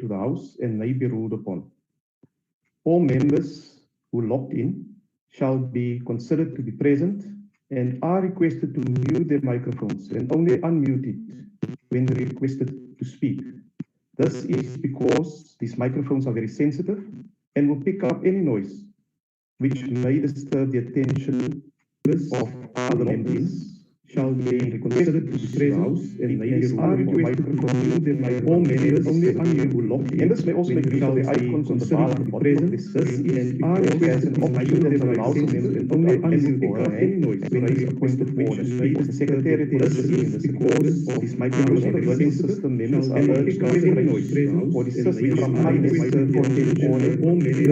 to the House and may be ruled upon. All members who logged in shall be considered to be present and are requested to mute their microphones and only unmute it when requested to speak. This is because these microphones are very sensitive and will pick up any noise which may disturb the attention of other members. Shall be considered to be present and may be requested to mute all members only unmute who logged in. Members may also make use of their icons on the bar at the present. This is and are requested an option that allows members to only unmute pick up any noise when they are appointed for the speak. The Secretariat is because of this microphone converting system, members are urged to any noise or the system from unnecessary attention on all members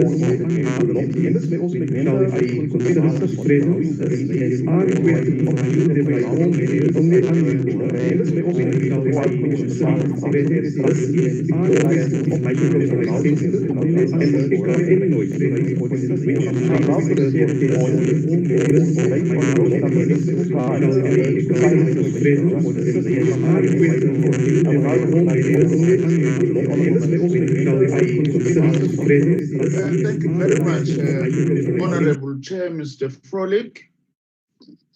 may also make use of their icons on the bar at the present. This are requested to unmute their microphone only unmute members may also make use of their icons on the bar at the present. This is because this microphone allows members to only pick up any noise or the system from unnecessary attention on all members may control Thank you very much, Honorable Chair, Mr. Frolick,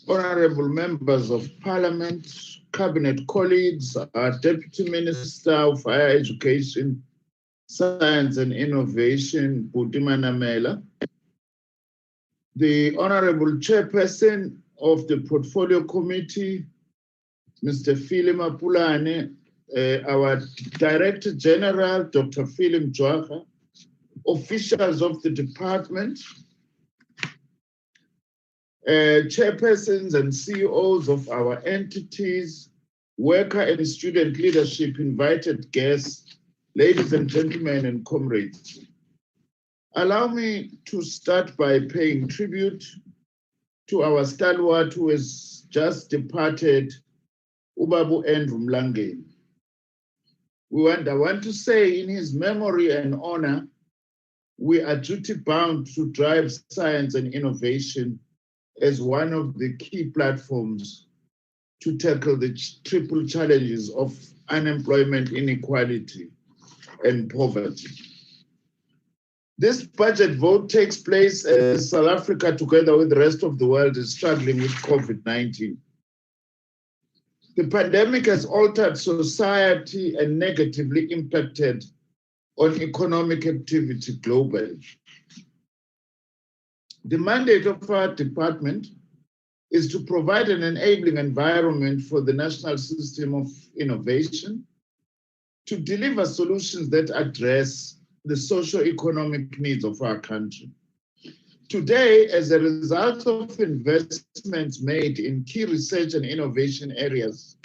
honorable members of Parliament, Cabinet colleagues, our Deputy Minister of Higher Education, Science and Innovation, Budimana Mela, the Honorable Chairperson of the Portfolio Committee, Mr. Philim Apulane, our Director General, Dr. Philim Jwaga, officials of the department, chairpersons and CEOs of our entities, worker and student leadership, invited guests, ladies and gentlemen and comrades. Allow me to start by paying tribute to our stalwart who has just departed, Ubabu Andrew Mlangeni. I want to say in his memory and honor, we are duty bound to drive science and innovation as one of the key platforms to tackle the triple challenges of unemployment, inequality, and poverty. This budget vote takes place as South Africa, together with the rest of the world, is struggling with COVID-19. The pandemic has altered society and negatively impacted on economic activity globally. The mandate of our department is to provide an enabling environment for the national system of innovation to deliver solutions that address the socio-economic needs of our country. Today, as a result of investments made in key research and innovation areas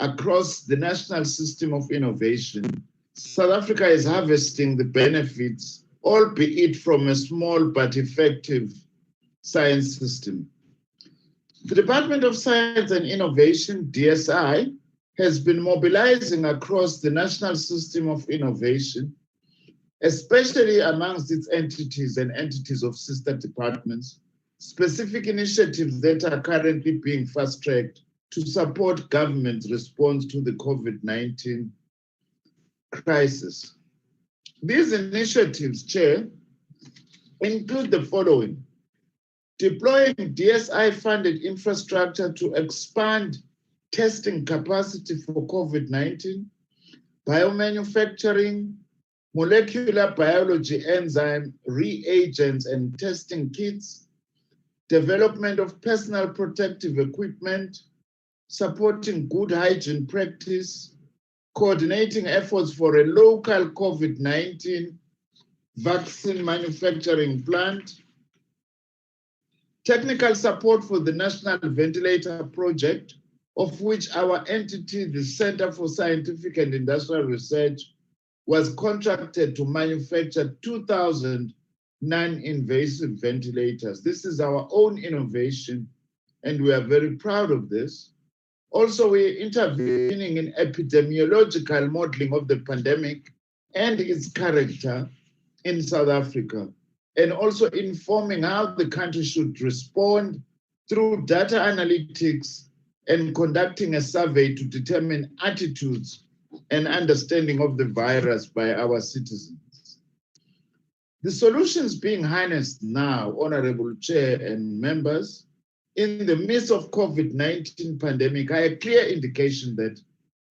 across the national system of innovation, South Africa is harvesting the benefits, albeit from a small but effective science system. The Department of Science and Innovation, DSI, has been mobilizing across the national system of innovation, especially amongst its entities and entities of sister departments, specific initiatives that are currently being fast-tracked to support government's response to the COVID-19 crisis. These initiatives, Chair, include the following: deploying DSI-funded infrastructure to expand testing capacity for COVID-19, biomanufacturing, molecular biology enzyme reagents and testing kits, development of personal protective equipment, supporting good hygiene practice, coordinating efforts for a local COVID-19 vaccine manufacturing plant, technical support for the National Ventilator Project, of which our entity, the Center for Scientific and Industrial Research, was contracted to manufacture 2,000 non-invasive ventilators. This is our own innovation, and we are very proud of this. Also, we're intervening in epidemiological modeling of the pandemic and its character in South Africa, and also informing how the country should respond through data analytics and conducting a survey to determine attitudes and understanding of the virus by our citizens. The solutions being harnessed now, Honorable Chair and members, in the midst of COVID-19 pandemic are a clear indication that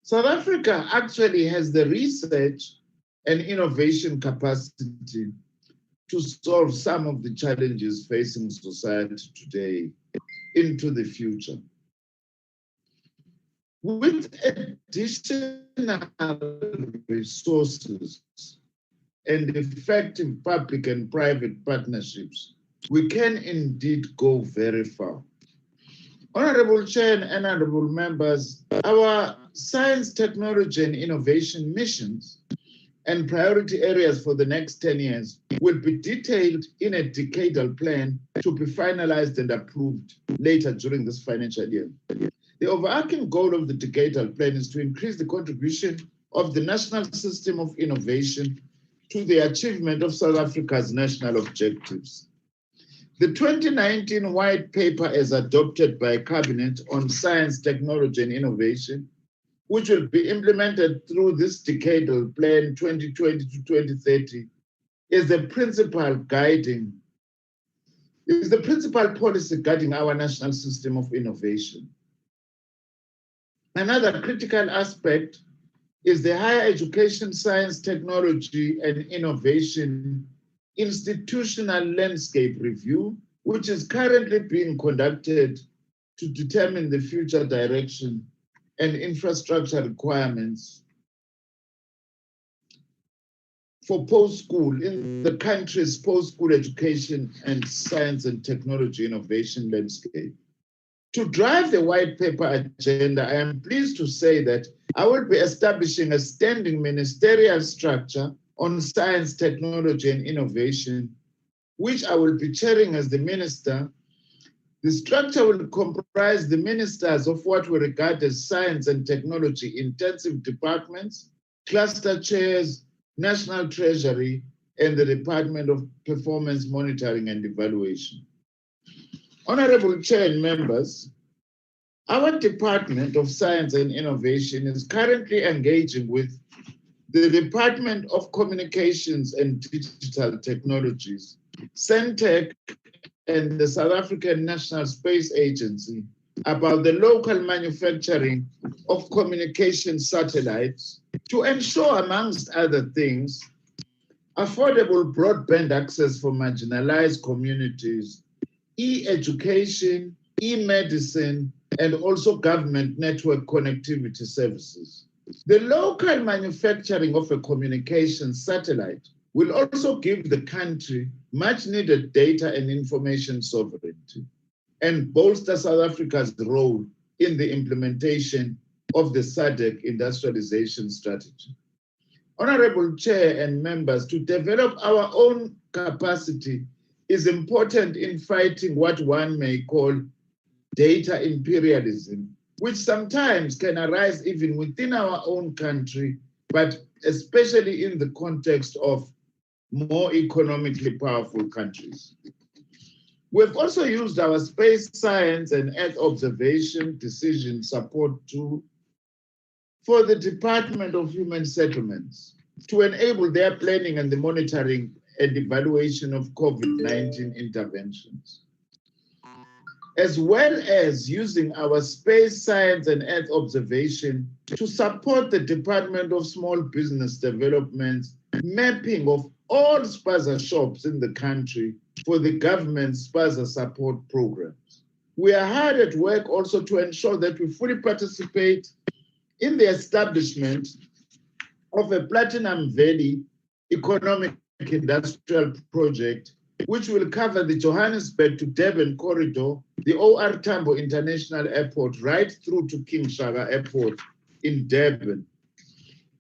South Africa actually has the research and innovation capacity to solve some of the challenges facing society today into the future. With additional resources and effective public and private partnerships, we can indeed go very far. Honorable Chair and honorable members, our science, technology, and innovation missions and priority areas for the next 10 years will be detailed in a decadal plan to be finalized and approved later during this financial year. The overarching goal of the decadal plan is to increase the contribution of the national system of innovation to the achievement of South Africa's national objectives. The 2019 white paper as adopted by Cabinet on Science, Technology and Innovation, which will be implemented through this decadal plan 2020 to 2030, is the principal policy guiding our national system of innovation. Another critical aspect is the higher education, science, technology, and innovation institutional landscape review, which is currently being conducted to determine the future direction and infrastructure requirements for post-school in the country's post-school education and science and technology innovation landscape. To drive the white paper agenda, I am pleased to say that I will be establishing a standing ministerial structure on science, technology, and innovation, which I will be chairing as the minister. The structure will comprise the ministers of what we regard as science and technology intensive departments, cluster chairs, national treasury, and the Department of Performance Monitoring and Evaluation. Honorable Chair and members, our Department of Science and Innovation is currently engaging with the Department of Communications and Digital Technologies, CENTEC, and the South African National Space Agency about the local manufacturing of communication satellites to ensure, amongst other things, affordable broadband access for marginalized communities, e-education, e-medicine, and also government network connectivity services. The local manufacturing of a communication satellite will also give the country much needed data and information sovereignty and bolster South Africa's role in the implementation of the SADC industrialization strategy. Honorable Chair and members, to develop our own capacity is important in fighting what one may call data imperialism, which sometimes can arise even within our own country, but especially in the context of more economically powerful countries. We've also used our space science and Earth observation decision support tool for the Department of Human Settlements to enable their planning and the monitoring and evaluation of COVID-19 interventions, as well as using our space science and Earth observation to support the Department of Small Business Development's mapping of all spaza shops in the country for the government's spaza support programs. We are hard at work also to ensure that we fully participate in the establishment of a Platinum Valley economic industrial project, which will cover the Johannesburg to Durban corridor, the OR Tambo International Airport, right through to King Shaka Airport in Durban.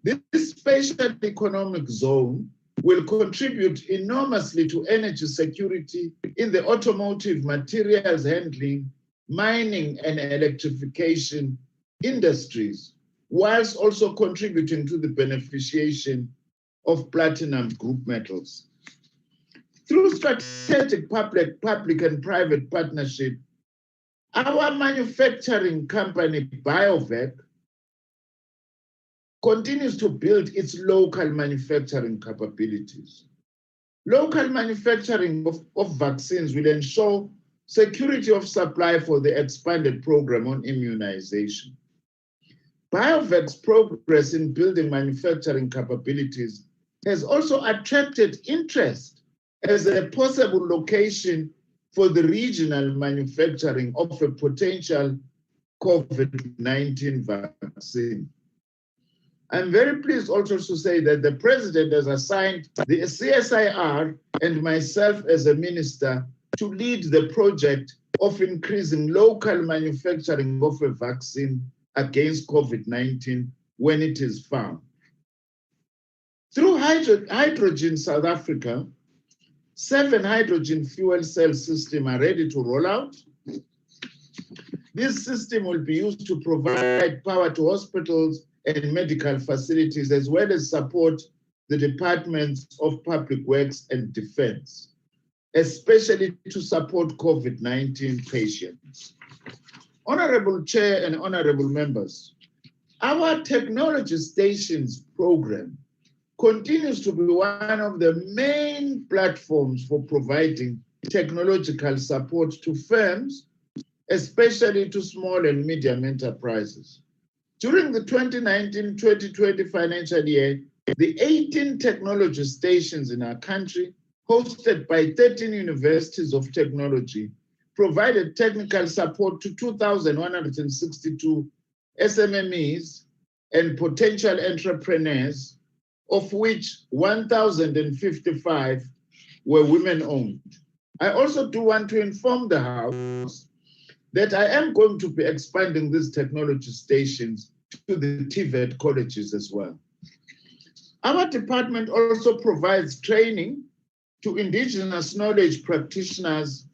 This special economic zone will contribute enormously to energy security in the automotive, materials handling, mining, and electrification industries, whilst also contributing to the beneficiation of platinum group metals. Through strategic public and private partnership, our manufacturing company, BioVac, continues to build its local manufacturing capabilities. Local manufacturing of vaccines will ensure security of supply for the expanded program on immunization. BioVac's progress in building manufacturing capabilities has also attracted interest as a possible location for the regional manufacturing of a potential COVID-19 vaccine. I'm very pleased also to say that the President has assigned the CSIR and myself as a minister to lead the project of increasing local manufacturing of a vaccine against COVID-19 when it is found. Through Hydrogen South Africa, 7 hydrogen fuel cell systems are ready to roll out. This system will be used to provide power to hospitals and medical facilities, as well as support the Departments of Public Works and Defense, especially to support COVID-19 patients. Honorable Chair and honorable members, our technology stations program continues to be one of the main platforms for providing technological support to firms, especially to small and medium enterprises. During the 2019-2020 financial year, the 18 technology stations in our country, hosted by 13 universities of technology, provided technical support to 2,162 SMMEs and potential entrepreneurs, of which 1,055 were women-owned. I also do want to inform the House that I am going to be expanding these technology stations to the TVET colleges as well. Our department also provides training to indigenous knowledge practitioners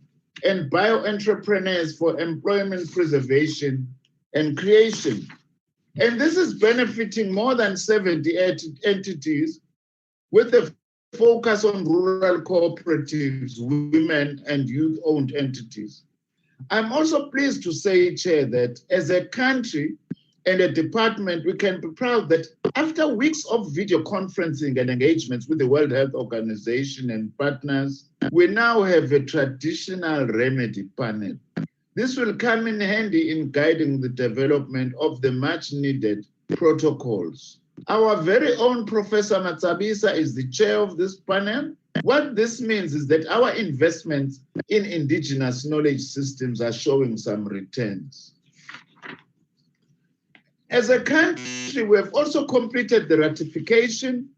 and bio-entrepreneurs for employment preservation and creation. And this is benefiting more than 70 entities with a focus on rural cooperatives, women and youth-owned entities. I'm also pleased to say, Chair, that as a country and a department, we can be proud that after weeks of video conferencing and engagements with the World Health Organization and partners, we now have a traditional remedy panel. This will come in handy in guiding the development of the much needed protocols. Our very own Professor Matsabisa is the chair of this panel. What this means is that our investments in indigenous knowledge systems are showing some returns. As a country, we have also completed the ratification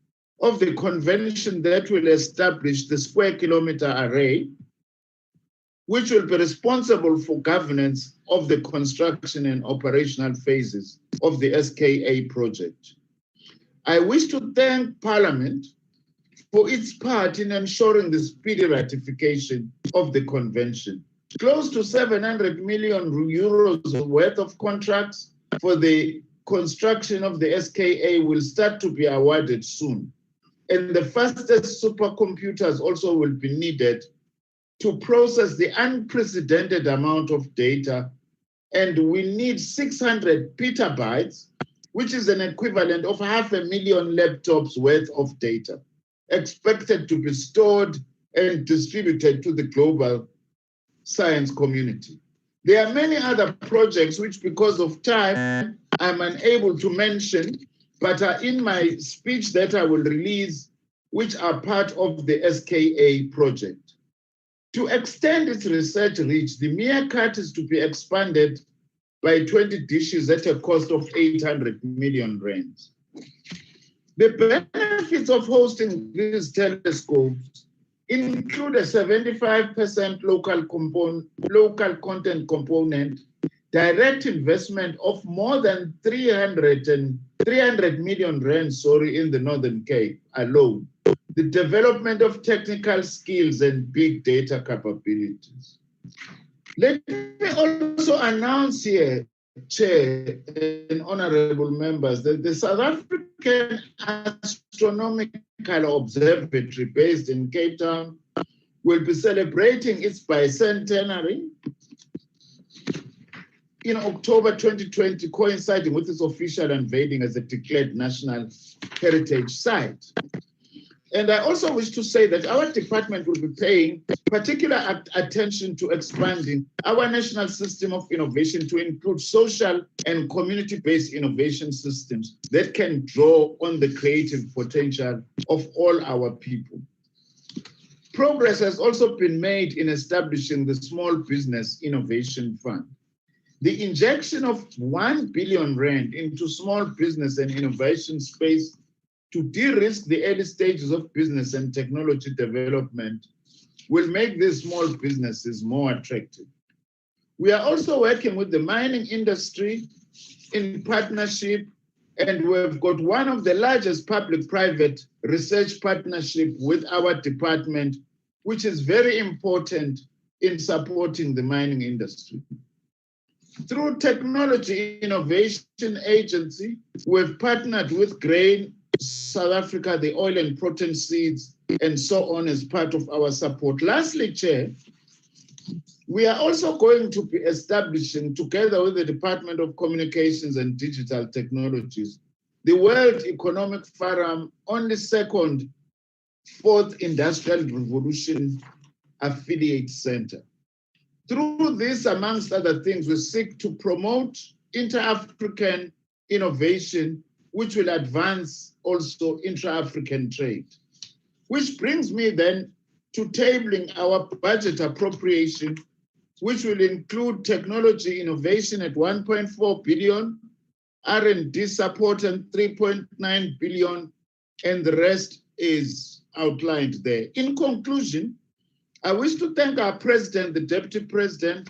of the convention that will establish the Square Kilometre Array, which will be responsible for governance of the construction and operational phases of the SKA project. I wish to thank Parliament for its part in ensuring the speedy ratification of the convention. Close to 700 million euros worth of contracts for the construction of the SKA will start to be awarded soon. And the fastest supercomputers also will be needed to process the unprecedented amount of data. And we need 600 petabytes, which is an equivalent of 500,000 laptops worth of data, expected to be stored and distributed to the global science community. There are many other projects which, because of time, I'm unable to mention, but are in my speech that I will release, which are part of the SKA project. To extend its research reach, the meerkat is to be expanded by 20 dishes at a cost of 800 million rands. The benefits of hosting these telescopes include a 75% local content component, direct investment of more than 300 million rands, in the Northern Cape alone, the development of technical skills and big data capabilities. Let me also announce here, Chair and honorable members, that the South African Astronomical Observatory based in Cape Town will be celebrating its bicentenary in October 2020, coinciding with its official unveiling as a declared national heritage site. And I also wish to say that our department will be paying particular attention to expanding our national system of innovation to include social and community-based innovation systems that can draw on the creative potential of all our people. Progress has also been made in establishing the Small Business Innovation Fund. The injection of 1 billion rand into small business and innovation space to de-risk the early stages of business and technology development will make these small businesses more attractive. We are also working with the mining industry in partnership, and we've got one of the largest public-private research partnership with our department, which is very important in supporting the mining industry. Through Technology Innovation Agency, we've partnered with Grain South Africa, the oil and protein seeds, and so on as part of our support. Lastly, Chair, we are also going to be establishing, together with the Department of Communications and Digital Technologies, the World Economic Forum on the second, fourth Industrial Revolution Affiliate Center. Through this, amongst other things, we seek to promote inter-African innovation, which will advance also intra-African trade. Which brings me then to tabling our budget appropriation, which will include technology innovation at 1.4 billion, R&D support and 3.9 billion, and the rest is outlined there. In conclusion, I wish to thank our President, the Deputy President,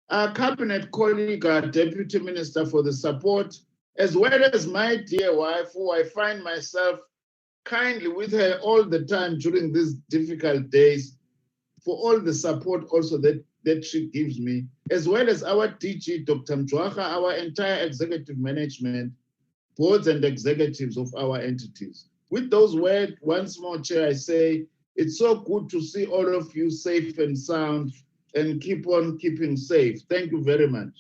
our Cabinet colleague, our Deputy Minister for the support, as well as my dear wife, who I find myself kindly with her all the time during these difficult days, for all the support also that she gives me, as well as our DG, Dr. Mjwaha, our entire executive management, boards and executives of our entities. With those words, once more, Chair, I say, it's so good to see all of you safe and sound, and keep on keeping safe. Thank you very much.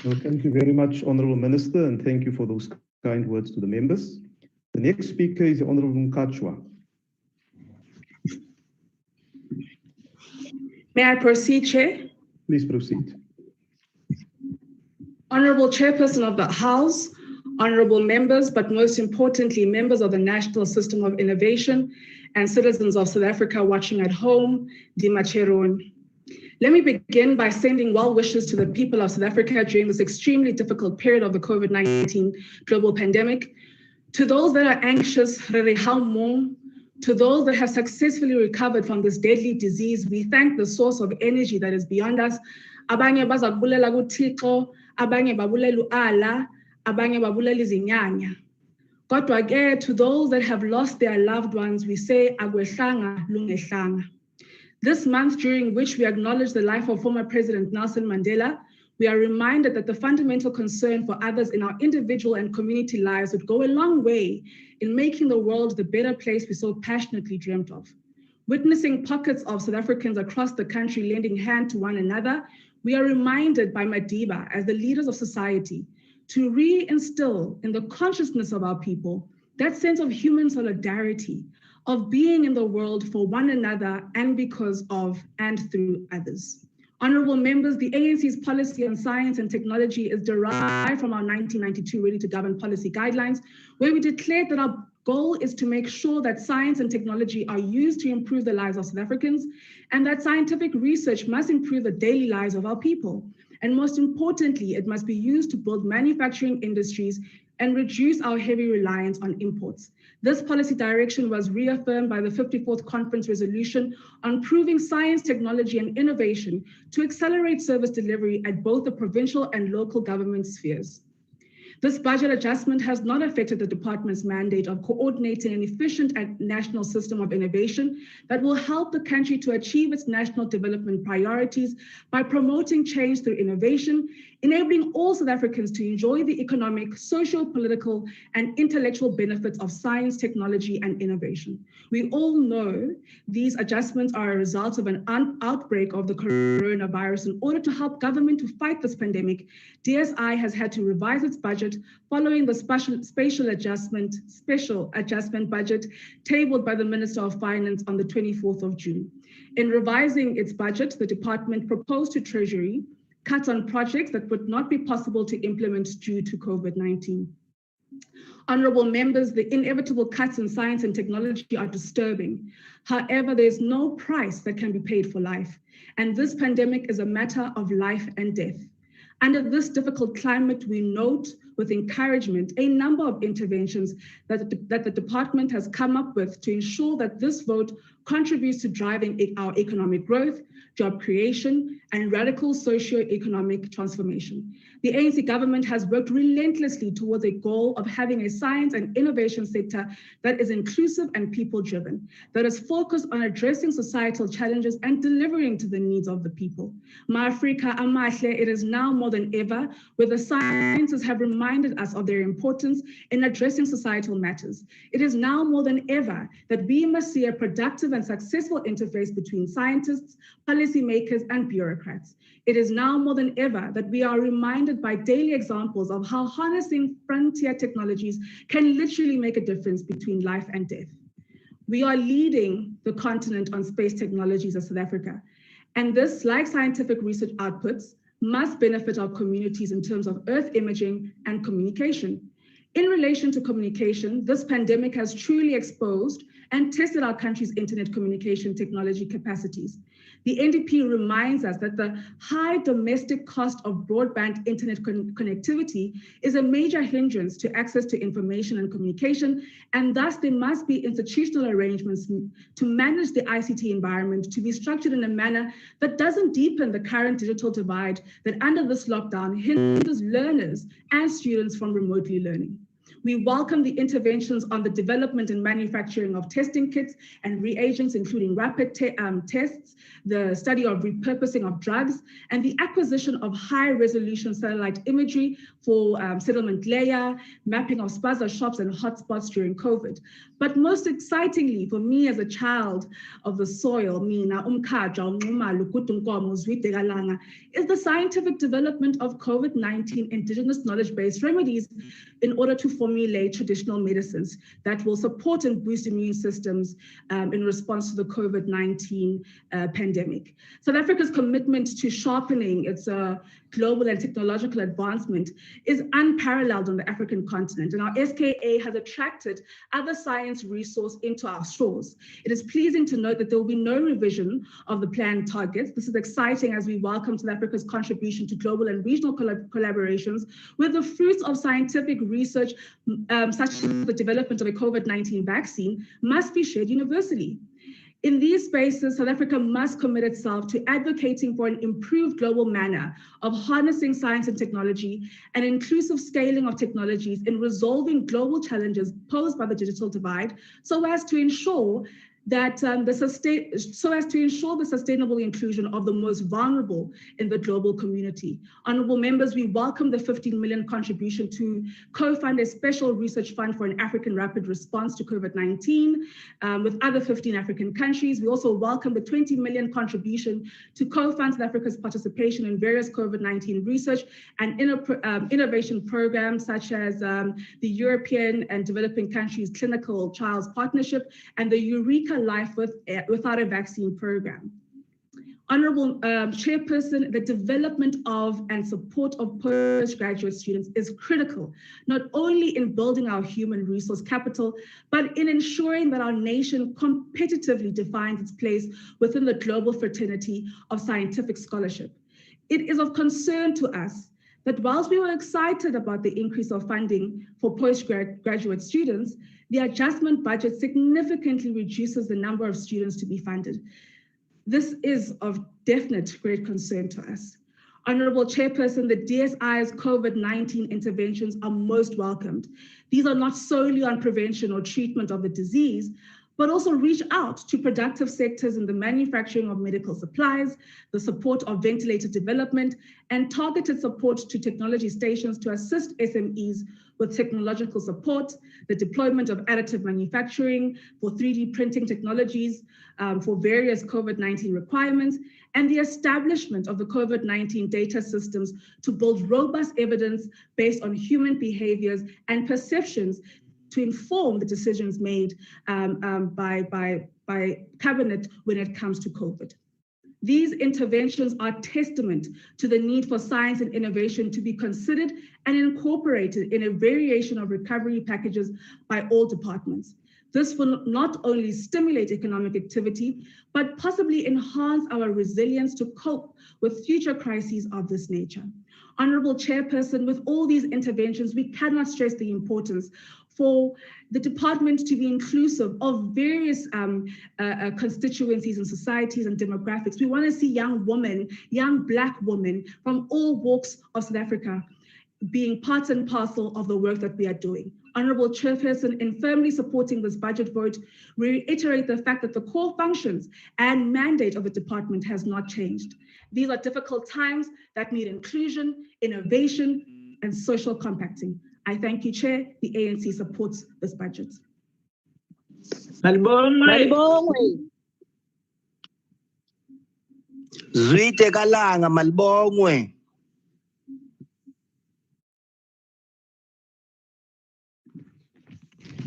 Well, thank you very much, Honourable Minister, and thank you for those kind words to the members. The next speaker is the Honourable Mkachwa. May I proceed, Chair? Please proceed. Honourable Chairperson of the House, honourable members, but most importantly, members of the National System of Innovation and citizens of South Africa watching at home, Dimacheron. Let me begin by sending well wishes to the people of South Africa during this extremely difficult period of the COVID-19 global pandemic. To those that are anxious, to those that have successfully recovered from this deadly disease, we thank the source of energy that is beyond us. Abanye bazakubulela kuThixo, abanye babulela uAllah, abanye babulela izinyanya. Kodwa ke, to those that have lost their loved ones, we say akwehlanga lungehlanga. This month, during which we acknowledge the life of former President Nelson Mandela, we are reminded that the fundamental concern for others in our individual and community lives would go a long way in making the world the better place we so passionately dreamt of. Witnessing pockets of South Africans across the country lending hand to one another, we are reminded by Madiba, as the leaders of society, to re-instill in the consciousness of our people that sense of human solidarity, of being in the world for one another and because of and through others. Honourable members, the ANC's policy on science and technology is derived from our 1992 Ready to Govern policy guidelines, where we declared that our goal is to make sure that science and technology are used to improve the lives of South Africans, and that scientific research must improve the daily lives of our people. And most importantly, it must be used to build manufacturing industries and reduce our heavy reliance on imports. This policy direction was reaffirmed by the 54th Conference Resolution on proving science, technology, and innovation to accelerate service delivery at both the provincial and local government spheres. This budget adjustment has not affected the department's mandate of coordinating an efficient and national system of innovation that will help the country to achieve its national development priorities by promoting change through innovation, enabling all South Africans to enjoy the economic, social, political, and intellectual benefits of science, technology, and innovation. We all know these adjustments are a result of an outbreak of the coronavirus. In order to help government to fight this pandemic, DSI has had to revise its budget following the special adjustment budget tabled by the Minister of Finance on the 24th of June. In revising its budget, the department proposed to Treasury cuts on projects that would not be possible to implement due to COVID-19. Honorable members, the inevitable cuts in science and technology are disturbing. However, there's no price that can be paid for life, and this pandemic is a matter of life and death. Under this difficult climate, we note with encouragement a number of interventions that the department has come up with to ensure that this vote contributes to driving our economic growth, job creation, and radical socio-economic transformation. The ANC government has worked relentlessly towards a goal of having a science and innovation sector that is inclusive and people-driven, that is focused on addressing societal challenges and delivering to the needs of the people. Ma-Afrika Amahle, it is now more than ever, where the sciences have reminded us of their importance in addressing societal matters. It is now more than ever that we must see a productive and successful interface between scientists, policymakers, and bureaucrats. It is now more than ever that we are reminded by daily examples of how harnessing frontier technologies can literally make a difference between life and death. We are leading the continent on space technologies as South Africa, and this, like scientific research outputs, must benefit our communities in terms of Earth imaging and communication. In relation to communication, this pandemic has truly exposed and tested our country's internet communication technology capacities. The NDP reminds us that the high domestic cost of broadband internet connectivity is a major hindrance to access to information and communication, and thus there must be institutional arrangements to manage the ICT environment to be structured in a manner that doesn't deepen the current digital divide that under this lockdown hinders learners and students from remotely learning. We welcome the interventions on the development and manufacturing of testing kits and reagents, including rapid tests, the study of repurposing of drugs, and the acquisition of high-resolution satellite imagery for settlement layer, mapping of spaza shops and hotspots during COVID. But most excitingly for me as a child of the soil, is the scientific development of COVID-19 indigenous knowledge-based remedies in order to formulate traditional medicines that will support and boost immune systems in response to the COVID-19 pandemic. South Africa's commitment to sharpening its global and technological advancement is unparalleled on the African continent, and our SKA has attracted other science resource into our shores. It is pleasing to note that there will be no revision of the planned targets. This is exciting as we welcome South Africa's contribution to global and regional collaborations where the fruits of scientific research, such as the development of a COVID-19 vaccine, must be shared universally. In these spaces, South Africa must commit itself to advocating for an improved global manner of harnessing science and technology and inclusive scaling of technologies in resolving global challenges posed by the digital divide, so as to ensure that the sustainable inclusion of the most vulnerable in the global community. Honorable members, we welcome the 15 million contribution to co-fund a special research fund for an African rapid response to COVID-19 with other 15 African countries. We also welcome the 20 million contribution to co-fund South Africa's participation in various COVID-19 research and innovation programs such as the European and Developing Countries Clinical Trials Partnership and the Eureka Life Without a Vaccine program. Honorable Chairperson, the development of and support of postgraduate students is critical, not only in building our human resource capital, but in ensuring that our nation competitively defines its place within the global fraternity of scientific scholarship. It is of concern to us that whilst we were excited about the increase of funding for postgraduate students, the adjustment budget significantly reduces the number of students to be funded. This is of definite great concern to us. Honorable Chairperson, the DSI's COVID-19 interventions are most welcomed. These are not solely on prevention or treatment of the disease, but also reach out to productive sectors in the manufacturing of medical supplies, the support of ventilator development, and targeted support to technology stations to assist SMEs with technological support, the deployment of additive manufacturing for 3D printing technologies for various COVID-19 requirements, and the establishment of the COVID-19 data systems to build robust evidence based on human behaviors and perceptions to inform the decisions made by Cabinet when it comes to COVID. These interventions are testament to the need for science and innovation to be considered and incorporated in a variation of recovery packages by all departments. This will not only stimulate economic activity, but possibly enhance our resilience to cope with future crises of this nature. Honorable Chairperson, with all these interventions, we cannot stress the importance for the department to be inclusive of various constituencies and societies and demographics. We want to see young women, young Black women from all walks of South Africa being part and parcel of the work that we are doing. Honorable Chairperson, in firmly supporting this budget vote, we reiterate the fact that the core functions and mandate of the department has not changed. These are difficult times that need inclusion, innovation, and social compacting. I thank you, Chair. The ANC supports this budget. Zwite kalanga malibongwe.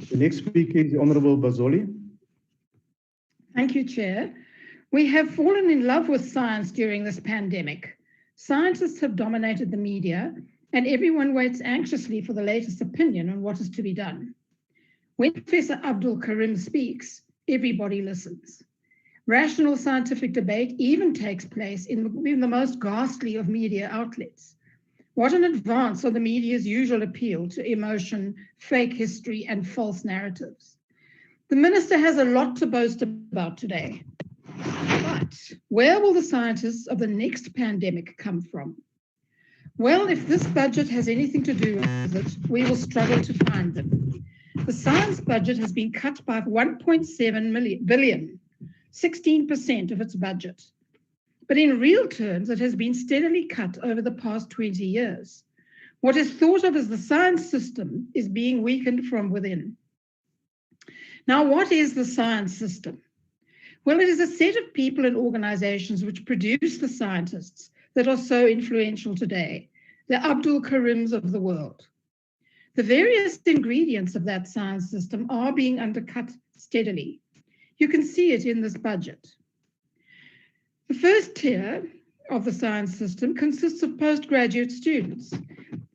The next speaker is the Honorable Bazoli. Thank you, Chair. We have fallen in love with science during this pandemic. Scientists have dominated the media, and everyone waits anxiously for the latest opinion on what is to be done. When Professor Abdul Karim speaks, everybody listens. Rational scientific debate even takes place in the most ghastly of media outlets. What an advance on the media's usual appeal to emotion, fake history, and false narratives. The minister has a lot to boast about today. But where will the scientists of the next pandemic come from? Well, if this budget has anything to do with it, we will struggle to find them. The science budget has been cut by 1.7 billion, 16% of its budget. But in real terms, it has been steadily cut over the past 20 years. What is thought of as the science system is being weakened from within. Now, what is the science system? Well, it is a set of people and organizations which produce the scientists that are so influential today, the Abdul Karims of the world. The various ingredients of that science system are being undercut steadily. You can see it in this budget. The first tier of the science system consists of postgraduate students.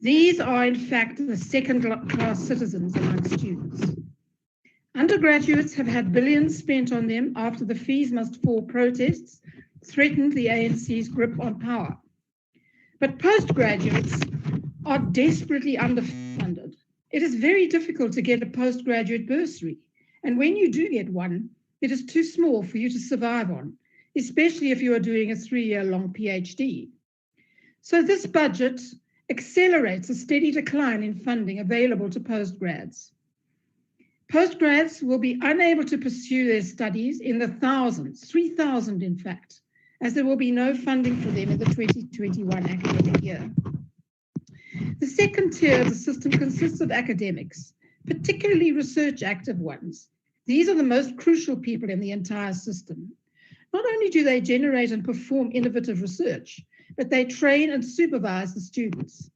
These are, in fact, the second-class citizens among students. Undergraduates have had billions spent on them after the fees must fall protests threatened the ANC's grip on power. But postgraduates are desperately underfunded. It is very difficult to get a postgraduate bursary, and when you do get one, it is too small for you to survive on, especially if you are doing a 3-year-long PhD. So this budget accelerates a steady decline in funding available to postgrads. Postgrads will be unable to pursue their studies in the thousands, 3,000 in fact, as there will be no funding for them in the 2021 academic year. The second tier of the system consists of academics, particularly research active ones. These are the most crucial people in the entire system. Not only do they generate and perform innovative research, but they train and supervise the students.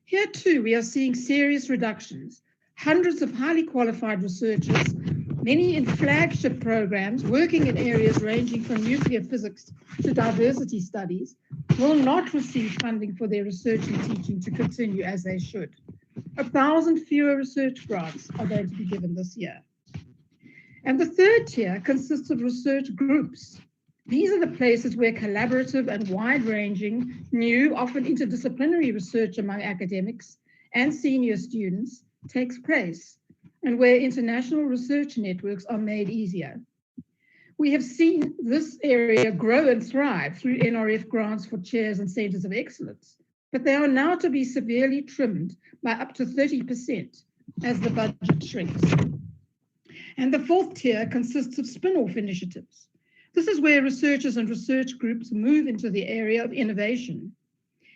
Here too, we are seeing serious reductions. Hundreds of highly qualified researchers, many in flagship programs, working in areas ranging from nuclear physics to diversity studies, will not receive funding for their research and teaching to continue as they should. 1,000 fewer research grants are going to be given this year. And the third tier consists of research groups. These are the places where collaborative and wide-ranging, new, often interdisciplinary research among academics and senior students takes place, and where international research networks are made easier. We have seen this area grow and thrive through NRF grants for chairs and centers of excellence, but they are now to be severely trimmed by up to 30% as the budget shrinks. And the fourth tier consists of spin-off initiatives. This is where researchers and research groups move into the area of innovation.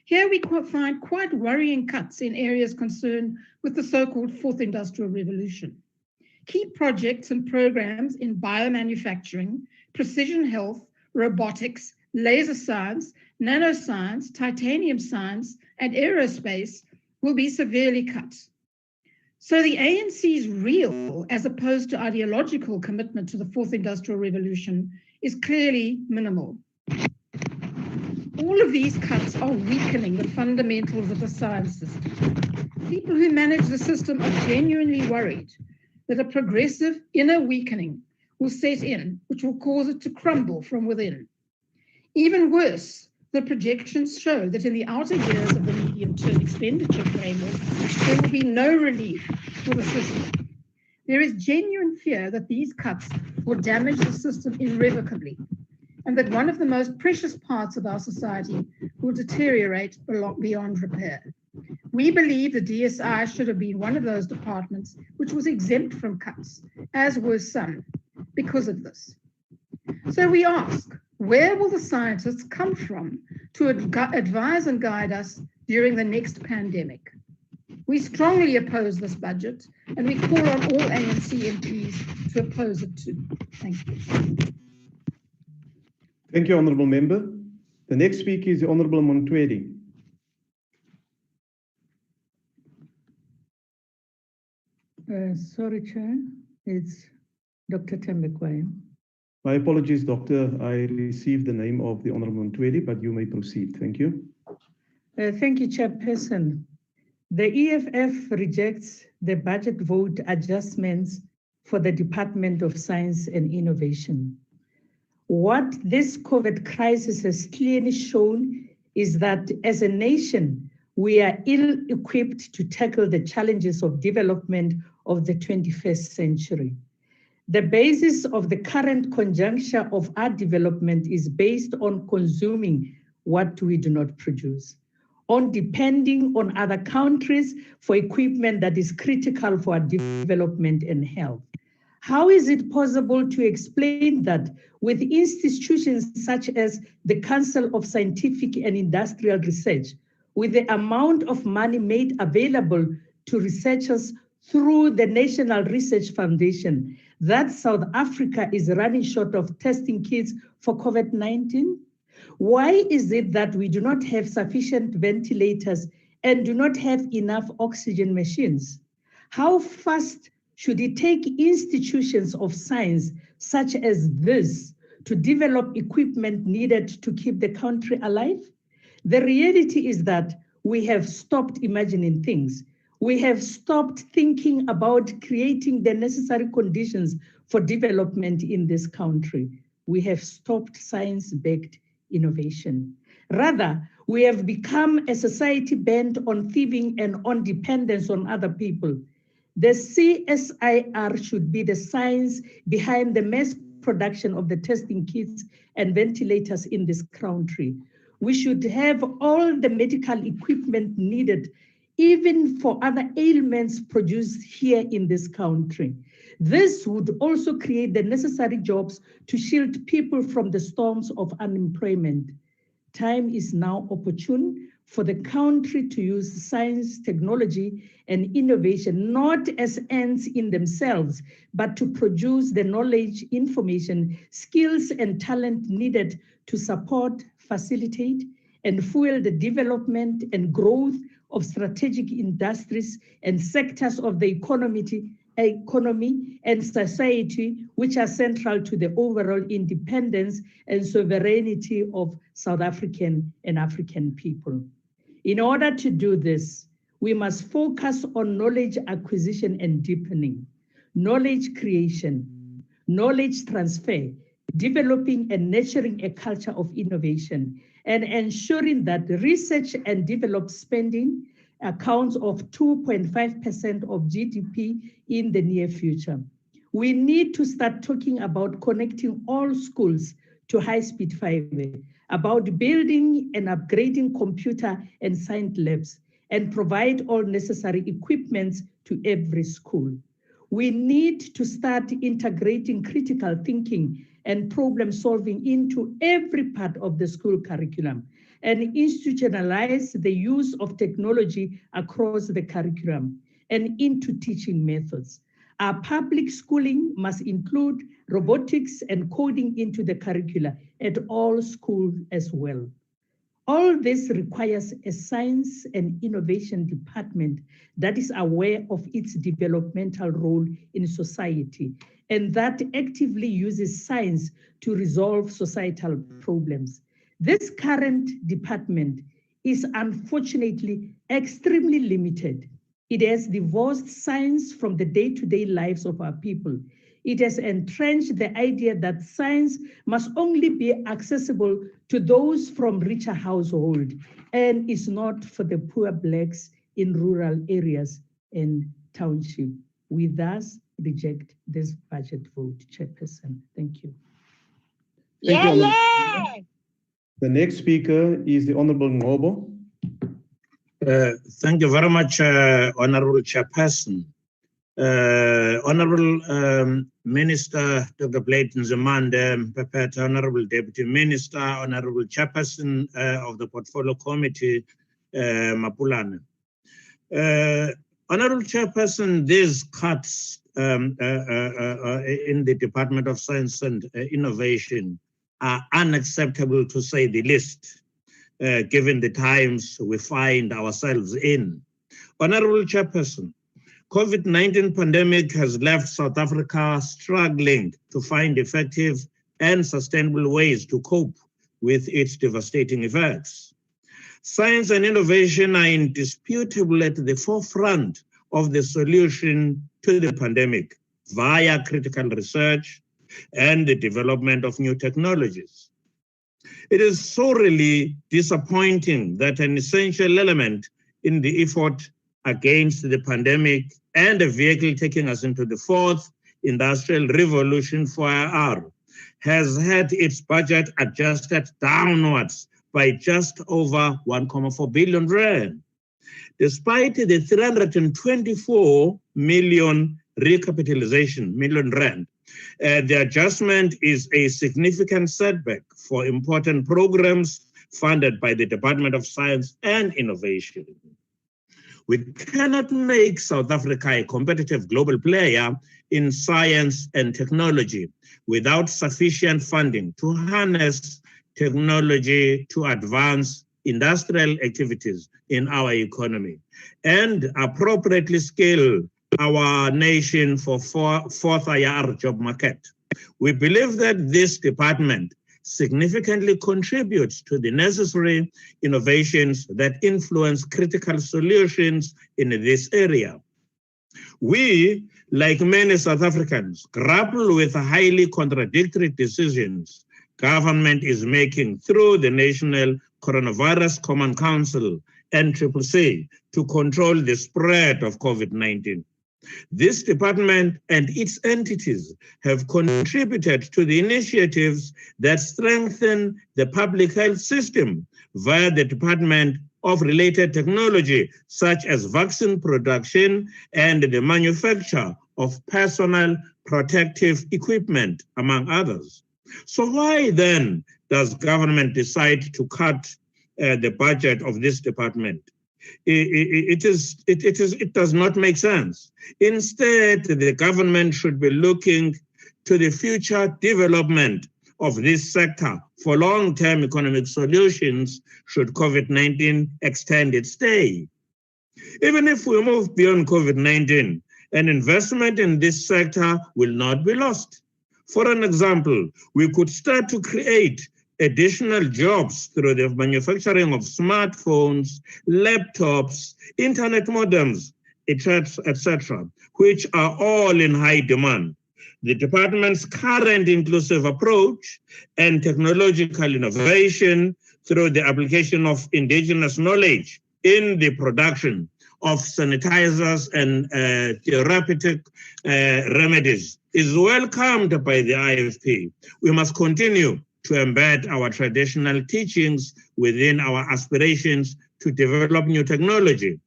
Here we find quite worrying cuts in areas concerned with the so-called fourth industrial revolution. Key projects and programs in biomanufacturing, precision health, robotics, laser science, nanoscience, titanium science, and aerospace will be severely cut. So the ANC's real, as opposed to ideological, commitment to the fourth industrial revolution is clearly minimal. All of these cuts are weakening the fundamentals of the science system. People who manage the system are genuinely worried that a progressive inner weakening will set in, which will cause it to crumble from within. Even worse, the projections show that in the outer years of the medium-term expenditure framework, there will be no relief for the system. There is genuine fear that these cuts will damage the system irrevocably, and that one of the most precious parts of our society will deteriorate beyond repair. We believe the DSI should have been one of those departments which was exempt from cuts, as were some, because of this. So we ask, where will the scientists come from to advise and guide us during the next pandemic? We strongly oppose this budget, and we call on all ANC MPs to oppose it too. Thank you. Thank you, Honourable Member. The next speaker is the Honourable Montwedi. Sorry, Chair, it's Dr. Tembekwaya. My apologies, Doctor. I received the name of the Honourable Montwedi, but you may proceed. Thank you. Thank you, Chairperson. The EFF rejects the budget vote adjustments for the Department of Science and Innovation. What this COVID crisis has clearly shown is that as a nation, we are ill-equipped to tackle the challenges of development of the 21st century. The basis of the current conjuncture of our development is based on consuming what we do not produce, on depending on other countries for equipment that is critical for our development and health. How is it possible to explain that with institutions such as the Council of Scientific and Industrial Research, with the amount of money made available to researchers through the National Research Foundation, that South Africa is running short of testing kits for COVID-19? Why is it that we do not have sufficient ventilators and do not have enough oxygen machines? How fast should it take institutions of science such as this to develop equipment needed to keep the country alive? The reality is that we have stopped imagining things. We have stopped thinking about creating the necessary conditions for development in this country. We have stopped science-backed innovation. Rather, we have become a society bent on thieving and on dependence on other people. The CSIR should be the science behind the mass production of the testing kits and ventilators in this country. We should have all the medical equipment needed, even for other ailments produced here in this country. This would also create the necessary jobs to shield people from the storms of unemployment. Time is now opportune for the country to use science, technology, and innovation, not as ends in themselves, but to produce the knowledge, information, skills, and talent needed to support, facilitate, and fuel the development and growth of strategic industries and sectors of the economy and society, which are central to the overall independence and sovereignty of South African and African people. In order to do this, we must focus on knowledge acquisition and deepening, knowledge creation, knowledge transfer, developing and nurturing a culture of innovation, and ensuring that research and development spending accounts of 2.5% of GDP in the near future. We need to start talking about connecting all schools to high-speed fiber, about building and upgrading computer and science labs, and provide all necessary equipments to every school. We need to start integrating critical thinking and problem solving into every part of the school curriculum and institutionalize the use of technology across the curriculum and into teaching methods. Our public schooling must include robotics and coding into the curricula at all schools as well. All this requires a science and innovation department that is aware of its developmental role in society and that actively uses science to resolve societal problems. This current department is unfortunately extremely limited. It has divorced science from the day-to-day lives of our people. It has entrenched the idea that science must only be accessible to those from richer households and is not for the poor Blacks in rural areas and township. We thus reject this budget vote, Chairperson. Thank you. Thank you, Honourable. The next speaker is the Honourable Ngobo. Thank you very much, Honourable Chairperson. Honourable Minister Dr. Blayton Nzimande, prepared Honourable Deputy Minister, Honourable Chairperson of the Portfolio Committee, Mapulane. Honourable Chairperson, these cuts in the Department of Science and Innovation are unacceptable, to say the least, given the times we find ourselves in. Honourable Chairperson, COVID-19 pandemic has left South Africa struggling to find effective and sustainable ways to cope with its devastating effects. Science and innovation are indisputably at the forefront of the solution to the pandemic via critical research and the development of new technologies. It is sorely disappointing that an essential element in the effort against the pandemic and a vehicle taking us into the fourth industrial revolution for IR has had its budget adjusted downwards by just over 1.4 billion rand. Despite the 324 million recapitalization, the adjustment is a significant setback for important programs funded by the Department of Science and Innovation. We cannot make South Africa a competitive global player in science and technology without sufficient funding to harness technology to advance industrial activities in our economy and appropriately scale our nation for fourth IR job market. We believe that this department significantly contributes to the necessary innovations that influence critical solutions in this area. We, like many South Africans, grapple with highly contradictory decisions government is making through the National Coronavirus Command Council, NCCC, to control the spread of COVID-19. This department and its entities have contributed to the initiatives that strengthen the public health system via the Department of Related Technology, such as vaccine production and the manufacture of personal protective equipment, among others. So why then does government decide to cut the budget of this department? It does not make sense. Instead, the government should be looking to the future development of this sector for long-term economic solutions should COVID-19 extend its stay. Even if we move beyond COVID-19, an investment in this sector will not be lost. For an example, we could start to create additional jobs through the manufacturing of smartphones, laptops, internet modems, etc., which are all in high demand. The department's current inclusive approach and technological innovation through the application of indigenous knowledge in the production of sanitizers and therapeutic remedies is welcomed by the IFP. We must continue to embed our traditional teachings within our aspirations to develop new technology.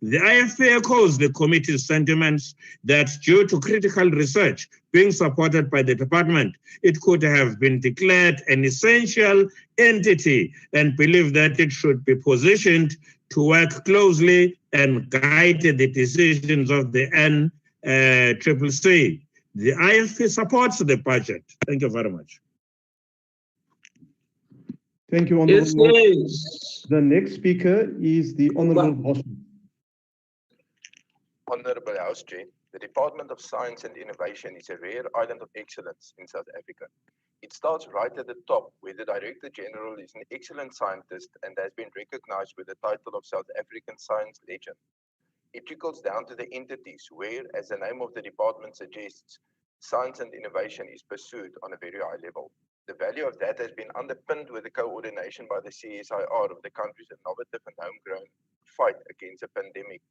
The IFP echoes the committee's sentiments that due to critical research being supported by the department, it could have been declared an essential entity and believe that it should be positioned to work closely and guide the decisions of the NCCC. The IFP supports the budget. Thank you very much. Thank you, Honourable. Yes, The next speaker is the Honourable Bosman. Honourable House Chair, the Department of Science and Innovation is a rare island of excellence in South Africa. It starts right at the top, where the Director General is an excellent scientist and has been recognized with the title of South African Science Legend. It trickles down to the entities where, as the name of the department suggests, science and innovation is pursued on a very high level. The value of that has been underpinned with the coordination by the CSIR of the country's innovative and homegrown fight against the pandemic,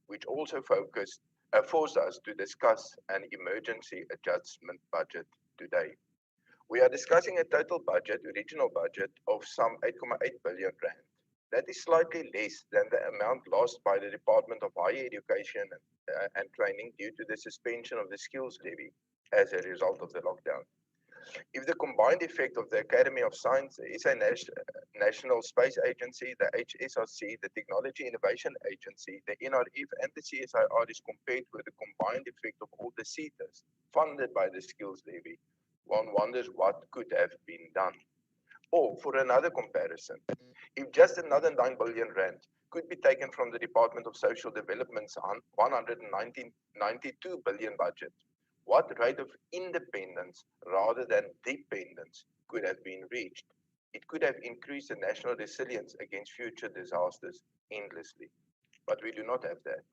which also forced us to discuss an emergency adjustment budget today. We are discussing a total budget, original budget, of some 8.8 billion rand. That is slightly less than the amount lost by the Department of Higher Education and Training due to the suspension of the skills levy as a result of the lockdown. If the combined effect of the Academy of Science, the SA National Space Agency, the HSRC, the Technology Innovation Agency, the NRF and the CSIR is compared with the combined effect of all the SETAs funded by the skills levy, one wonders what could have been done. Or for another comparison, if just another 9 billion rand could be taken from the Department of Social Development's 192 billion budget, what rate of independence rather than dependence could have been reached? It could have increased the national resilience against future disasters endlessly. But we do not have that.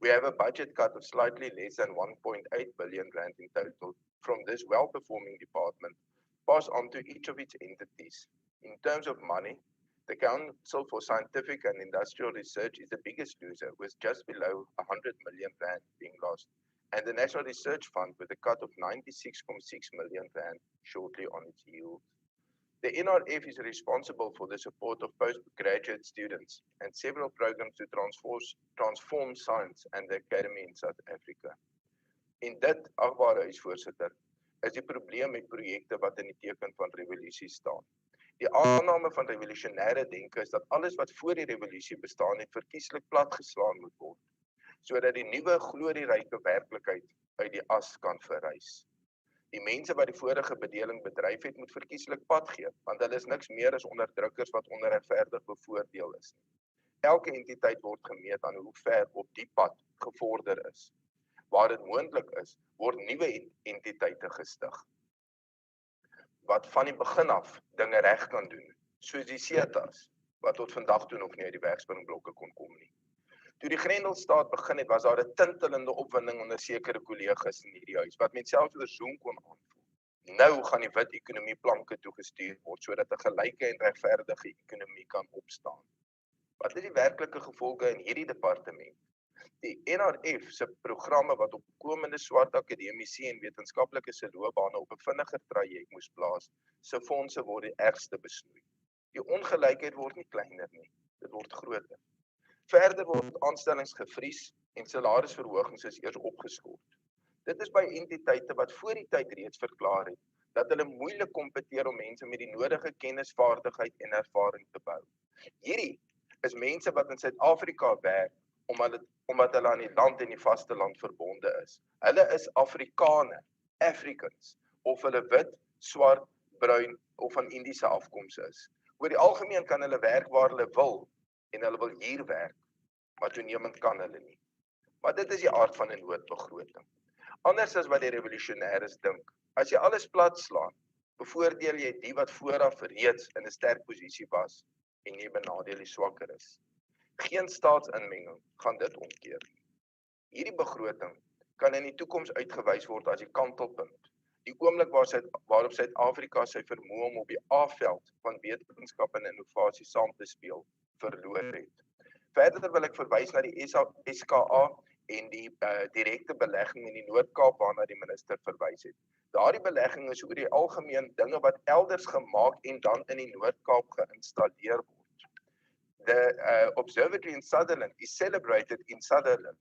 We have a budget cut of slightly less than 1.8 billion rand in total from this well-performing department, passed on to each of its entities. In terms of money, the Council for Scientific and Industrial Research is the biggest loser, with just below 100 million rand being lost, and the National Research Fund with a cut of 96.6 million rand shortly on its yield. The NRF is responsible for the support of postgraduate students and several programs to transform science and the academy in South Africa. In dit agbare huis, voorsitter, is die probleem met projekte wat in die teken van revolusie staan. Die aanname van revolusionêre denke is dat alles wat voor die revolusie bestaan het verkieslik platgeslaan moet word, sodat die nuwe glorieryke werklikheid uit die as kan verrys. Die mense wat die vorige bedeling bedryf het, moet verkieslik pad gee, want hulle is niks meer as onderdrukkers wat onregverdig bevoordeel is. Elke entiteit word gemeet aan hoe ver op die pad gevorder is. Waar dit moontlik is, word nuwe entiteite gestig, wat van die begin af dinge reg kan doen, soos die SETAs, wat tot vandag toe nog nie uit die wegspringblokke kon kom nie. Toe die Grendelstaat begin het, was daar 'n tintelende opwinding onder sekere kollegas in hierdie huis, wat men selfs oor Zoom kon aanvoel. Nou gaan die wit ekonomie planke toegestuur word, sodat 'n gelyke en regverdige ekonomie kan opstaan. Wat is die werklike gevolge in hierdie departement? Die NRF se programme wat opkomende swart akademici en wetenskaplike se loopbane op 'n vinniger traject moes plaas, se fondse word die ergste besnoei. Die ongelykheid word nie kleiner nie, dit word groter. Verder word aanstellings gevries en salarisverhogings is eers opgeskort. Dit is by entiteite wat voor die tyd reeds verklaar het dat hulle moeilik kompeteer om mense met die nodige kennis, vaardigheid en ervaring te bou. Hierdie is mense wat in Suid-Afrika werk omdat hulle aan die land en die vasteland verbonde is. Hulle is Afrikaner, Africans, of hulle wit, swart, bruin of van Indiese afkoms is. Oor die algemeen kan hulle werk waar hulle wil en hulle wil hier werk, maar toenemend kan hulle nie. Maar dit is die aard van 'n noodbegroting. Anders as wat die revolusionêres dink, as jy alles plat slaan, bevoordeel jy die wat vooraf reeds in 'n sterk posisie was en jy benadeel die swakker is. Geen staatsinmenging gaan dit omkeer. Hierdie begroting kan in die toekoms uitgewys word as die kantelpunt. Die oomblik waarop Suid-Afrika sy vermoë om op die A-veld van wetenskap en innovasie saam te speel, verloor het. Verder wil ek verwys na die SKA en die direkte belegging in die Noord-Kaap waarna die minister verwys het. Daardie belegging is oor die algemeen dinge wat elders gemaak en dan in die Noord-Kaap geïnstalleer word. The observatory in Sutherland is celebrated in Sutherland,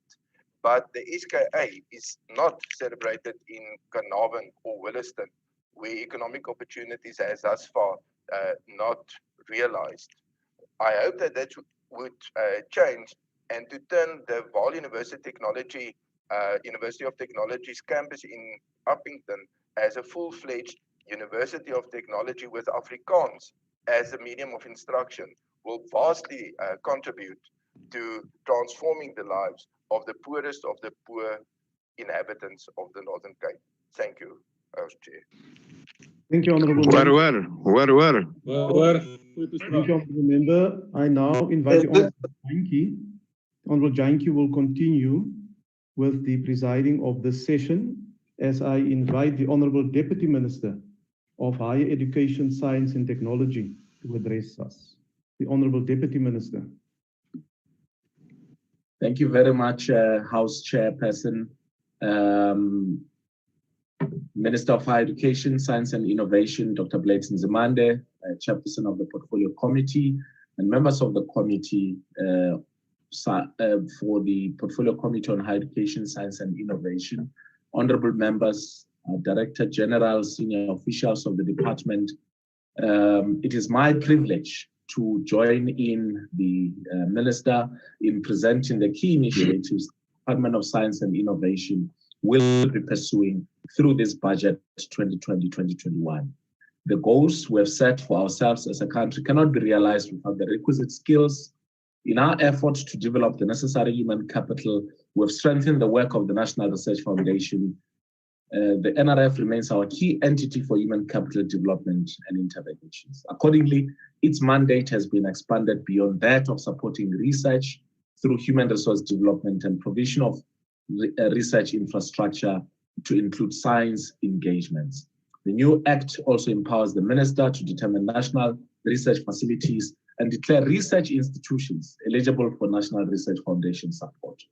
but the SKA is not celebrated in Carnarvon or Williston, where economic opportunities has thus far not realized. I hope that that would change and to turn the Vaal University of Technology's campus in Uppington as a full-fledged University of Technology with Afrikaans as a medium of instruction will vastly contribute to transforming the lives of the poorest of the poor inhabitants of the Northern Cape. Thank you, Chair. Thank you, Honourable Where? Thank you, Honourable Member. I now invite the Honourable Jantjie. Honourable Jantjie will continue with the presiding of this session as I invite the Honourable Deputy Minister of Higher Education, Science and Technology to address us. The Honourable Deputy Minister. Thank you very much, House Chairperson, Minister of Higher Education, Science and Innovation, Dr. Blades Nzimande, Chairperson of the Portfolio Committee, and members of the committee for the Portfolio Committee on Higher Education, Science and Innovation, honorable members, Director General, senior officials of the department. It is my privilege to join in the Minister in presenting the key initiatives the Department of Science and Innovation will be pursuing through this budget 2020-2021. The goals we have set for ourselves as a country cannot be realized without the requisite skills. In our efforts to develop the necessary human capital, we have strengthened the work of the National Research Foundation. The NRF remains our key entity for human capital development and interventions. Accordingly, its mandate has been expanded beyond that of supporting research through human resource development and provision of research infrastructure to include science engagements. The new Act also empowers the Minister to determine national research facilities and declare research institutions eligible for National Research Foundation support.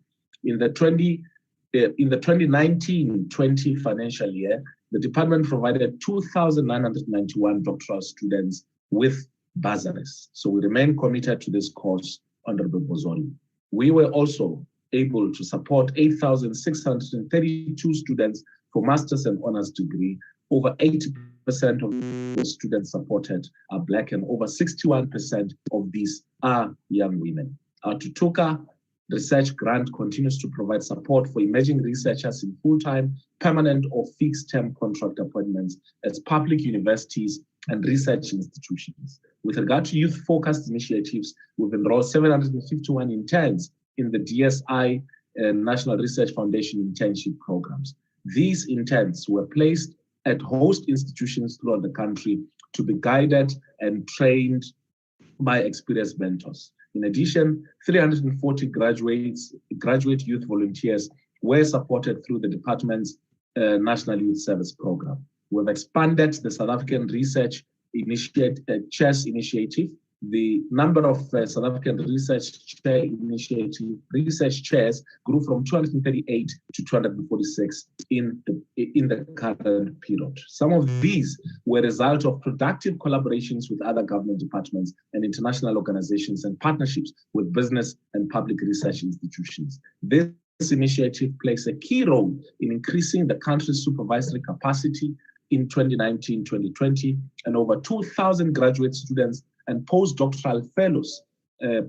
In the 2019-20 financial year, the department provided 2,991 doctoral students with bursaries. So we remain committed to this cause, Honorable Bozoni. We were also able to support 8,632 students for master's and honors degree. Over 80% of the students supported are Black, and over 61% of these are young women. Our Tutuka Research Grant continues to provide support for emerging researchers in full-time, permanent or fixed-term contract appointments at public universities and research institutions. With regard to youth-focused initiatives, we've enrolled 751 interns in the DSI National Research Foundation internship programs. These interns were placed at host institutions throughout the country to be guided and trained by experienced mentors. In addition, 340 graduate youth volunteers were supported through the department's National Youth Service Program. We've expanded the South African Research Chairs Initiative. The number of South African Research chairs grew from 238 to 246 in the current period. Some of these were a result of productive collaborations with other government departments and international organizations and partnerships with business and public research institutions. This initiative plays a key role in increasing the country's supervisory capacity in 2019-2020, and over 2,000 graduate students and postdoctoral fellows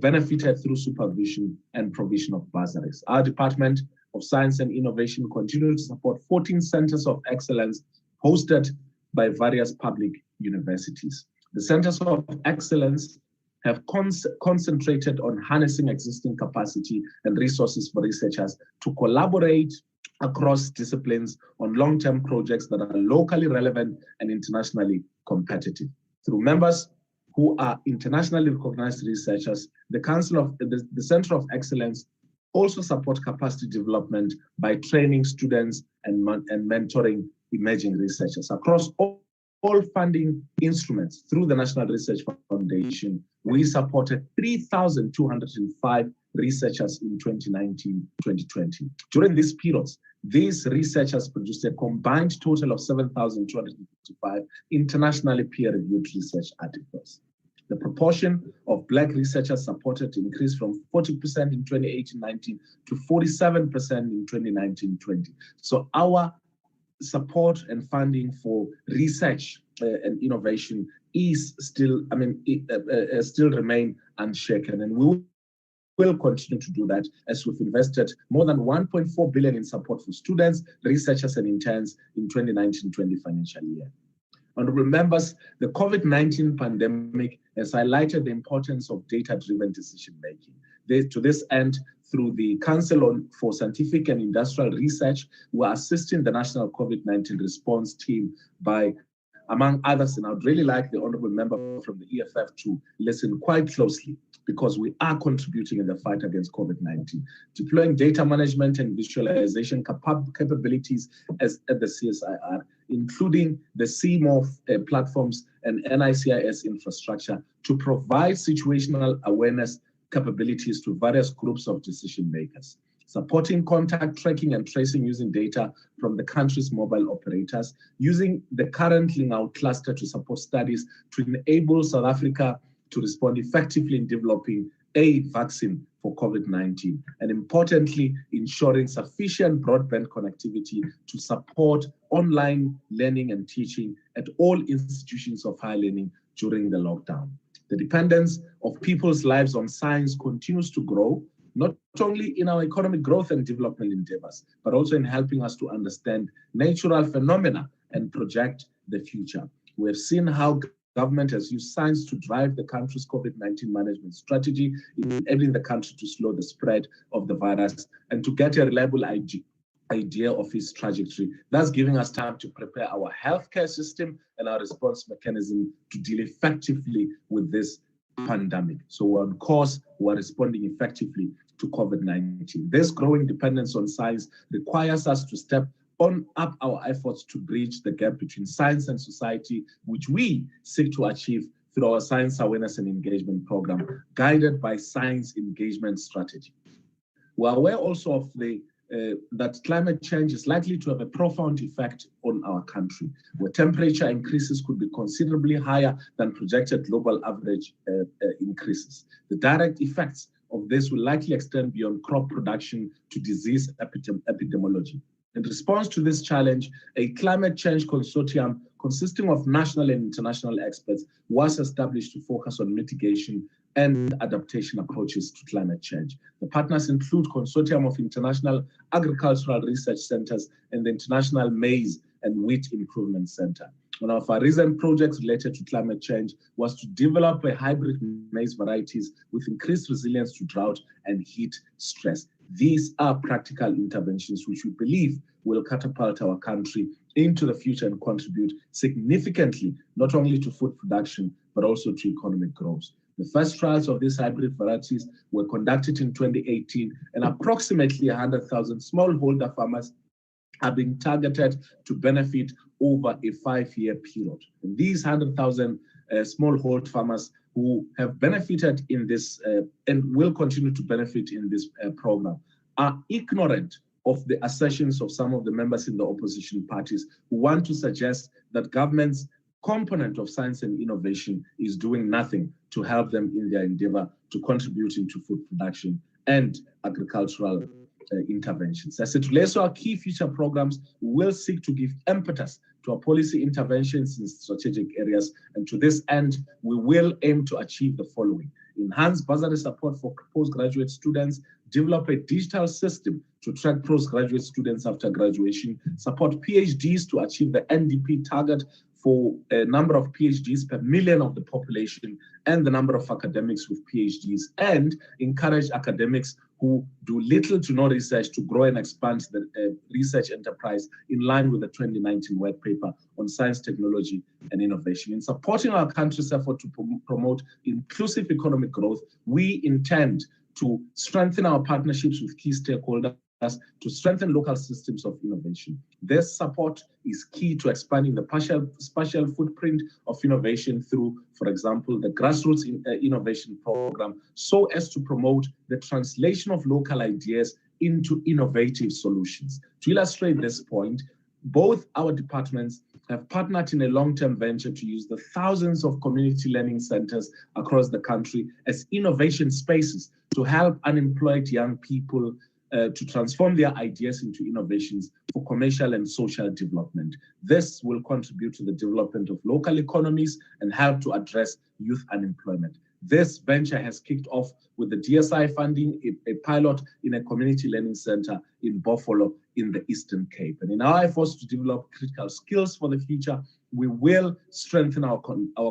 benefited through supervision and provision of bursaries. Our Department of Science and Innovation continues to support 14 centers of excellence hosted by various public universities. The centers of excellence have concentrated on harnessing existing capacity and resources for researchers to collaborate across disciplines on long-term projects that are locally relevant and internationally competitive. Through members who are internationally recognized researchers, the Center of Excellence also support capacity development by training students and mentoring emerging researchers. Across all funding instruments through the National Research Foundation, we supported 3,205 researchers in 2019-2020. During these periods, these researchers produced a combined total of 7,255 internationally peer-reviewed research articles. The proportion of Black researchers supported increased from 40% in 2018-19 to 47% in 2019-20. So our support and funding for research and innovation is still, still remain unshaken, and we will continue to do that as we've invested more than 1.4 billion in support for students, researchers, and interns in 2019-20 financial year. Honorable members, the COVID-19 pandemic has highlighted the importance of data-driven decision-making. To this end, through the Council for Scientific and Industrial Research, we're assisting the National COVID-19 Response Team by, among others, and I would really like the honorable member from the EFF to listen quite closely, because we are contributing in the fight against COVID-19, deploying data management and visualization capabilities at the CSIR, including the CMOF platforms and NICIS infrastructure to provide situational awareness capabilities to various groups of decision makers, supporting contact tracking and tracing using data from the country's mobile operators, using the current Lingao cluster to support studies to enable South Africa to respond effectively in developing a vaccine for COVID-19, and importantly, ensuring sufficient broadband connectivity to support online learning and teaching at all institutions of higher learning during the lockdown. The dependence of people's lives on science continues to grow, not only in our economic growth and development endeavors, but also in helping us to understand natural phenomena and project the future. We have seen how government has used science to drive the country's COVID-19 management strategy, enabling the country to slow the spread of the virus and to get a reliable idea of its trajectory, thus giving us time to prepare our healthcare system and our response mechanism to deal effectively with this pandemic. So we're on course, we're responding effectively to COVID-19. This growing dependence on science requires us to step up our efforts to bridge the gap between science and society, which we seek to achieve through our Science Awareness and Engagement Program, guided by Science Engagement Strategy. We're aware also of that climate change is likely to have a profound effect on our country, where temperature increases could be considerably higher than projected global average increases. The direct effects of this will likely extend beyond crop production to disease epidemiology. In response to this challenge, a climate change consortium consisting of national and international experts was established to focus on mitigation and adaptation approaches to climate change. The partners include Consortium of International Agricultural Research Centers and the International Maize and Wheat Improvement Center. One of our recent projects related to climate change was to develop a hybrid maize varieties with increased resilience to drought and heat stress. These are practical interventions which we believe will catapult our country into the future and contribute significantly, not only to food production, but also to economic growth. The first trials of these hybrid varieties were conducted in 2018, and approximately 100,000 smallholder farmers are being targeted to benefit over a 5-year period. And these 100,000 smallholder farmers who have benefited in this and will continue to benefit in this program are ignorant of the assertions of some of the members in the opposition parties who want to suggest that government's component of science and innovation is doing nothing to help them in their endeavor to contribute into food production and agricultural interventions. As it relates to our key future programs, we will seek to give impetus to our policy interventions in strategic areas, and to this end, we will aim to achieve the following: enhance bursary support for postgraduate students, develop a digital system to track postgraduate students after graduation, support PhDs to achieve the NDP target for a number of PhDs per million of the population and the number of academics with PhDs, and encourage academics who do little to no research to grow and expand the research enterprise in line with the 2019 white paper on science, technology, and innovation. In supporting our country's effort to promote inclusive economic growth, we intend to strengthen our partnerships with key stakeholders to strengthen local systems of innovation. This support is key to expanding the spatial footprint of innovation through, for example, the grassroots innovation program, so as to promote the translation of local ideas into innovative solutions. To illustrate this point, both our departments have partnered in a long-term venture to use the thousands of community learning centers across the country as innovation spaces to help unemployed young people to transform their ideas into innovations for commercial and social development. This will contribute to the development of local economies and help to address youth unemployment. This venture has kicked off with the DSI funding a pilot in a community learning center in Buffalo in the Eastern Cape. And in our efforts to develop critical skills for the future, we will strengthen our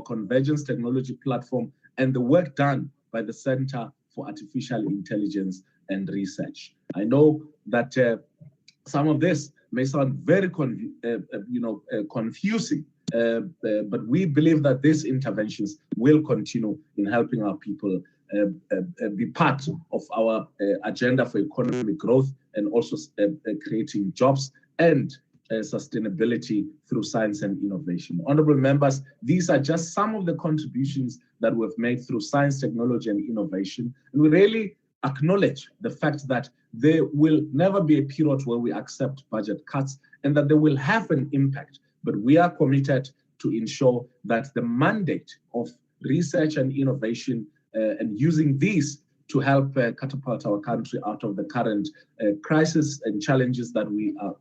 convergence technology platform and the work done by the Center for Artificial Intelligence and Research. I know that some of this may sound very confusing, but we believe that these interventions will continue in helping our people be part of our agenda for economic growth and also creating jobs and sustainability through science and innovation. Honorable members, these are just some of the contributions that we've made through science, technology, and innovation. And we really acknowledge the fact that there will never be a period where we accept budget cuts and that they will have an impact. But we are committed to ensure that the mandate of research and innovation and using these to help catapult our country out of the current crisis and challenges that we are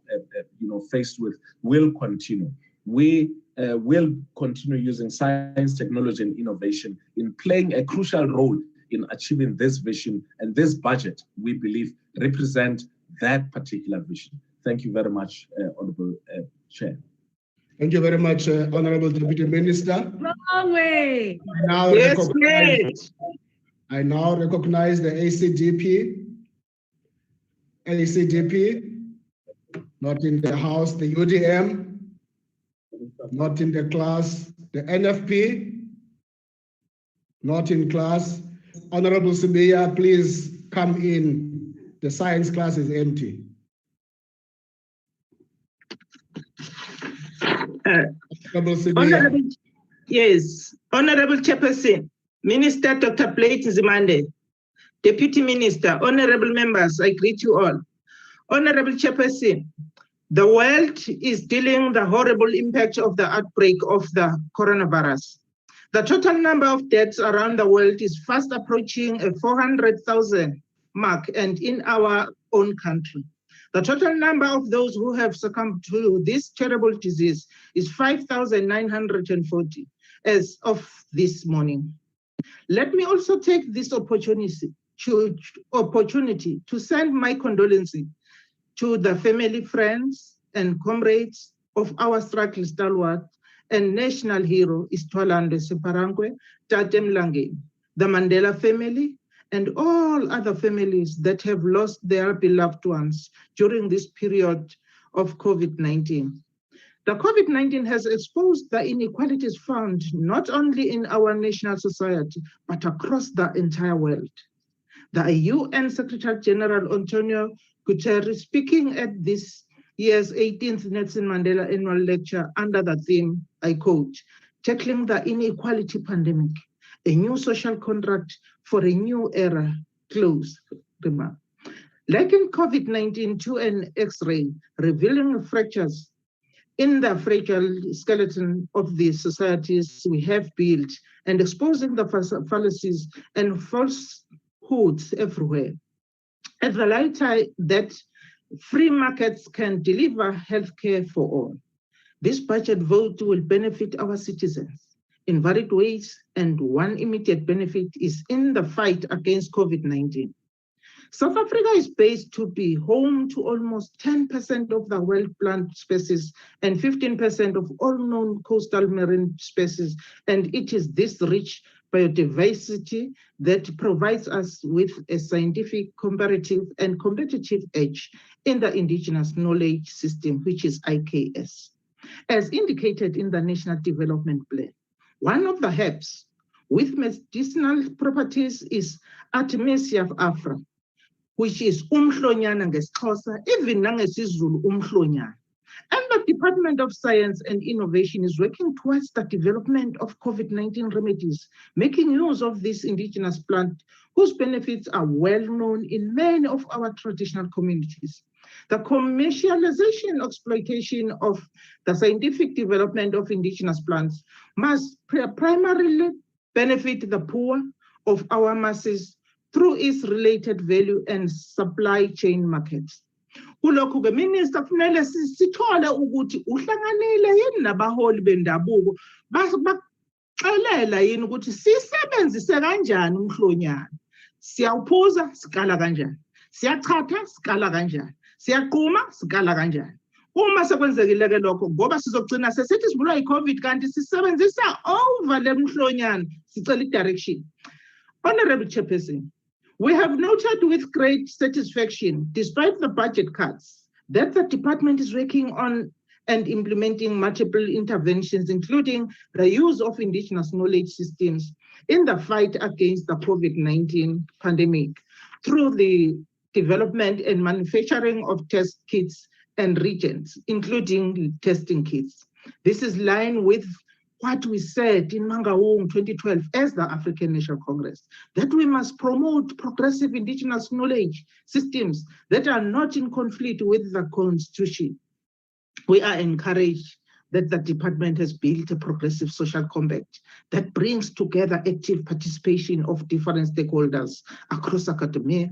faced with will continue. We will continue using science, technology, and innovation in playing a crucial role in achieving this vision, and this budget, we believe, represent that particular vision. Thank you very much, Honorable Chair. Thank you very much, Honorable Deputy Minister. Wrong way. I now recognize the ACDP. ACDP, not in the House, the UDM, not in the class, the NFP, not in class. Honorable Sibiya, please come in. The science class is empty. Honorable Chairperson, Minister Dr. Plate Zimande, Deputy Minister, honorable members, I greet you all. Honorable Chairperson, the world is dealing with the horrible impact of the outbreak of the coronavirus. The total number of deaths around the world is fast approaching a 400,000 mark, and in our own country. The total number of those who have succumbed to this terrible disease is 5,940 as of this morning. Let me also take this opportunity to send my condolences to the family, friends, and comrades of our struggle stalwart and national hero Istwalande Separangwe, Tate Mlange, the Mandela family, and all other families that have lost their beloved ones during this period of COVID-19. The COVID-19 has exposed the inequalities found not only in our national society, but across the entire world. The UN Secretary General Antonio Guterres, speaking at this year's 18th Nelson Mandela Annual Lecture under the theme, I quote, "Tackling the Inequality Pandemic, a new social contract for a new era," close remark. Liking COVID-19 to an X-ray, revealing fractures in the fragile skeleton of the societies we have built and exposing the fallacies and falsehoods everywhere. At the light that free markets can deliver healthcare for all. This budget vote will benefit our citizens in varied ways, and one immediate benefit is in the fight against COVID-19. South Africa is based to be home to almost 10% of the world plant species and 15% of all known coastal marine species, and it is this rich biodiversity that provides us with a scientific, comparative, and competitive edge in the indigenous knowledge system, which is IKS. As indicated in the National Development Plan, one of the herbs with medicinal properties is Artemisia afra, which is umhlonyana ngesixhosa, even nangesizulu umhlonyana. And the Department of Science and Innovation is working towards the development of COVID-19 remedies, making use of this indigenous plant whose benefits are well known in many of our traditional communities. The commercialization exploitation of the scientific development of indigenous plants must primarily benefit the poor of our masses through its related value and supply chain markets. Kulokhu ke minister kufanele sithole ukuthi uhlanganile yini nabaholi bendabuko baxelela yini ukuthi sisebenzise kanjani umhlonyana. Siyawuphuza sikala kanjani, siyachatha sikala kanjani, siyaqhuma sikala kanjani. Uma sekwenzekile ke lokho ngoba sizogcina sesithi sibulwa iCovid kanti sisebenzisa over le mhlonyana sicela idirection. Honorable Chairperson, we have noted with great satisfaction, despite the budget cuts, that the department is working on and implementing multiple interventions, including the use of indigenous knowledge systems in the fight against the COVID-19 pandemic through the development and manufacturing of test kits and reagents, including testing kits. This is in line with what we said in Mangaung 2012 as the African National Congress, that we must promote progressive indigenous knowledge systems that are not in conflict with the Constitution. We are encouraged that the department has built a progressive social compact that brings together active participation of different stakeholders across academia,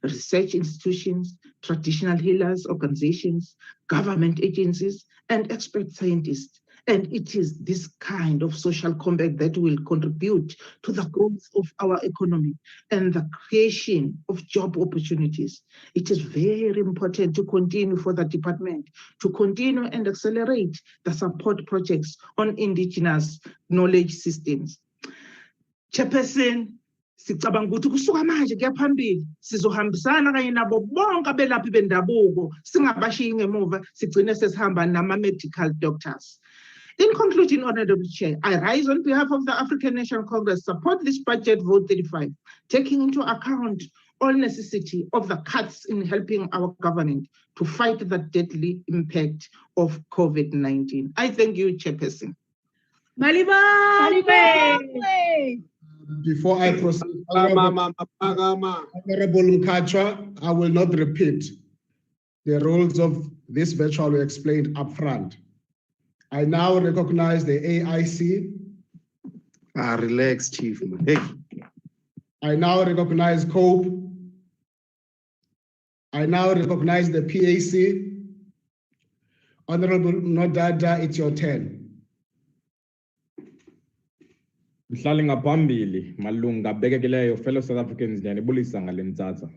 research institutions, traditional healers, organizations, government agencies, and expert scientists. And it is this kind of social compact that will contribute to the growth of our economy and the creation of job opportunities. It is very important to continue for the department to continue and accelerate the support projects on indigenous knowledge systems. Chairperson, sicabanga ukuthi kusuka manje kuya phambili sizohambisana kanye nabo bonke abelaphi bendabuko singabashiyi ngemuva sigcine sesihamba nama-medical doctors. In conclusion, Honorable Chair, I rise on behalf of the African National Congress, support this budget vote 35, taking into account all necessity of the cuts in helping our government to fight the deadly impact of COVID-19. I thank you, Chairperson. Before I proceed, Honorable Mkhatshwa, I will not repeat the rules of this virtual we explained up front. I now recognize the AIC. Relax, Chief. Hey. I now recognize COPE. I now recognize the PAC. Honorable Nodada, it's your turn. Mhlali ngaphambili malunga bekekileyo fellow South Africans ndiyanibulisa ngale ntsatsa.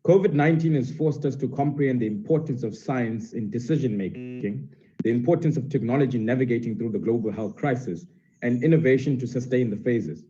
COVID-19 has forced us to comprehend the importance of science in decision making, the importance of technology navigating through the global health crisis, and innovation to sustain the phases.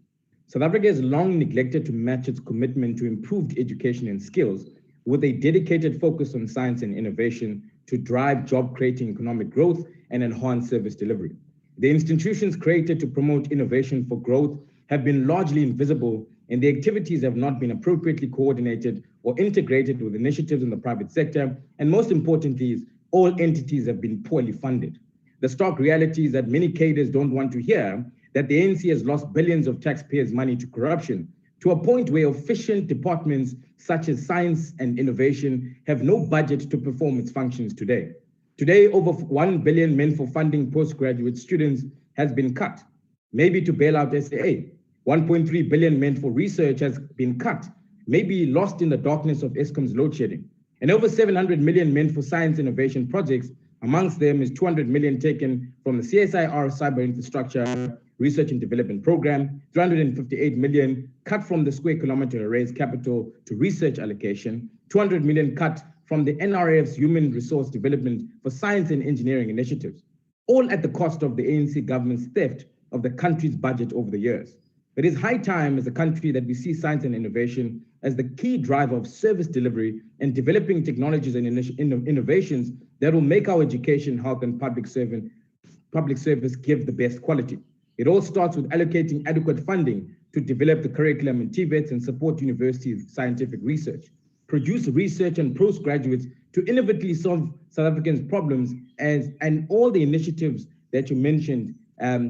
South Africa has long neglected to match its commitment to improved education and skills with a dedicated focus on science and innovation to drive job-creating economic growth and enhance service delivery. The institutions created to promote innovation for growth have been largely invisible, and the activities have not been appropriately coordinated or integrated with initiatives in the private sector, and most importantly, all entities have been poorly funded. The stark reality is that many cadres don't want to hear that the ANC has lost billions of taxpayers' money to corruption, to a point where efficient departments such as science and innovation have no budget to perform its functions today. Today, over 1 billion meant for funding postgraduate students has been cut, maybe to bail out SAA. 1.3 billion meant for research has been cut, maybe lost in the darkness of Eskom's load shedding. And over 700 million meant for science innovation projects. Amongst them is 200 million taken from the CSIR Cyber Infrastructure Research and Development Program, 358 million cut from the square kilometer arrays capital to research allocation, 200 million cut from the NRF's Human Resource Development for Science and Engineering initiatives, all at the cost of the ANC government's theft of the country's budget over the years. It is high time as a country that we see science and innovation as the key driver of service delivery and developing technologies and innovations that will make our education, health, and public service give the best quality. It all starts with allocating adequate funding to develop the curriculum in TVETs and support universities' scientific research. produce research and postgraduates to innovatively solve South Africans' problems, and all the initiatives that you mentioned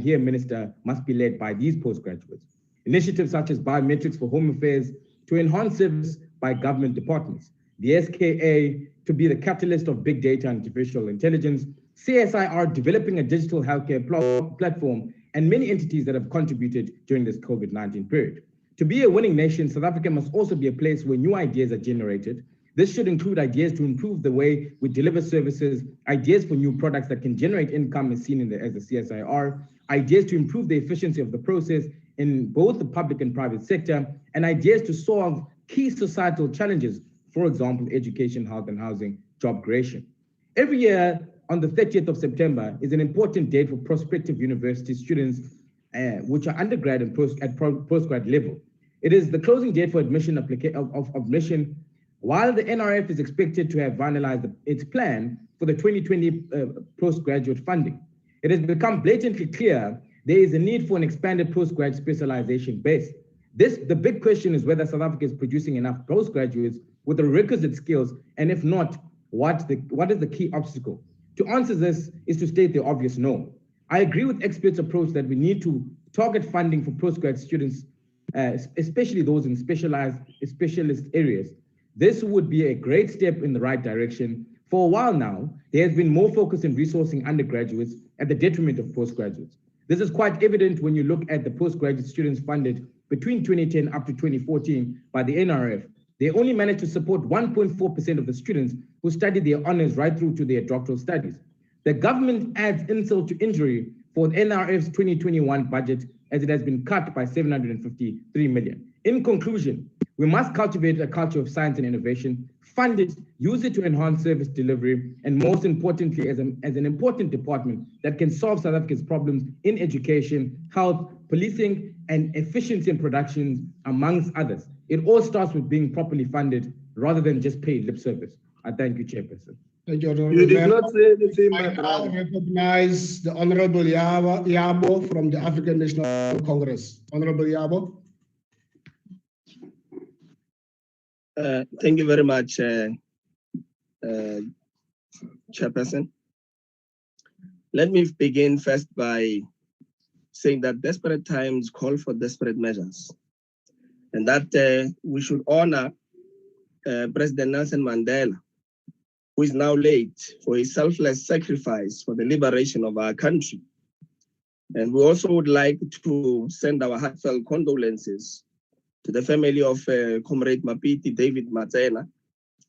here, Minister, must be led by these postgraduates. Initiatives such as biometrics for home affairs to enhance service by government departments, the SKA to be the catalyst of big data and artificial intelligence, CSIR developing a digital healthcare platform, and many entities that have contributed during this COVID-19 period. To be a winning nation, South Africa must also be a place where new ideas are generated. This should include ideas to improve the way we deliver services, ideas for new products that can generate income as seen as the CSIR, ideas to improve the efficiency of the process in both the public and private sector, and ideas to solve key societal challenges, for example, education, health and housing, job creation. Every year on the 30th of September is an important date for prospective university students, which are undergrad and postgrad level. It is the closing date for admission admission, while the NRF is expected to have finalized its plan for the 2020 postgraduate funding. It has become blatantly clear there is a need for an expanded postgrad specialization base. The big question is whether South Africa is producing enough postgraduates with the requisite skills, and if not, what is the key obstacle? To answer this is to state the obvious no. I agree with experts' approach that we need to target funding for postgrad students, especially those in specialist areas. This would be a great step in the right direction. For a while now, there has been more focus in resourcing undergraduates at the detriment of postgraduates. This is quite evident when you look at the postgraduate students funded between 2010 up to 2014 by the NRF. They only managed to support 1.4% of the students who studied their honors right through to their doctoral studies. The government adds insult to injury for the NRF's 2021 budget, as it has been cut by 753 million. In conclusion, we must cultivate a culture of science and innovation, fund it, use it to enhance service delivery, and most importantly, as an important department that can solve South Africa's problems in education, health, policing, and efficiency in production, amongst others. It all starts with being properly funded rather than just paid lip service. I thank you, Chairperson. Thank you, You did not say anything, I my now brother. recognize the Honorable Yabo from the African National Congress. Honorable Yabo. Thank you very much, Chairperson. Let me begin first by saying that desperate times call for desperate measures, and that we should honor President Nelson Mandela, who is now late, for his selfless sacrifice for the liberation of our country. And we also would like to send our heartfelt condolences to the family of Comrade Mapiti David Matsena,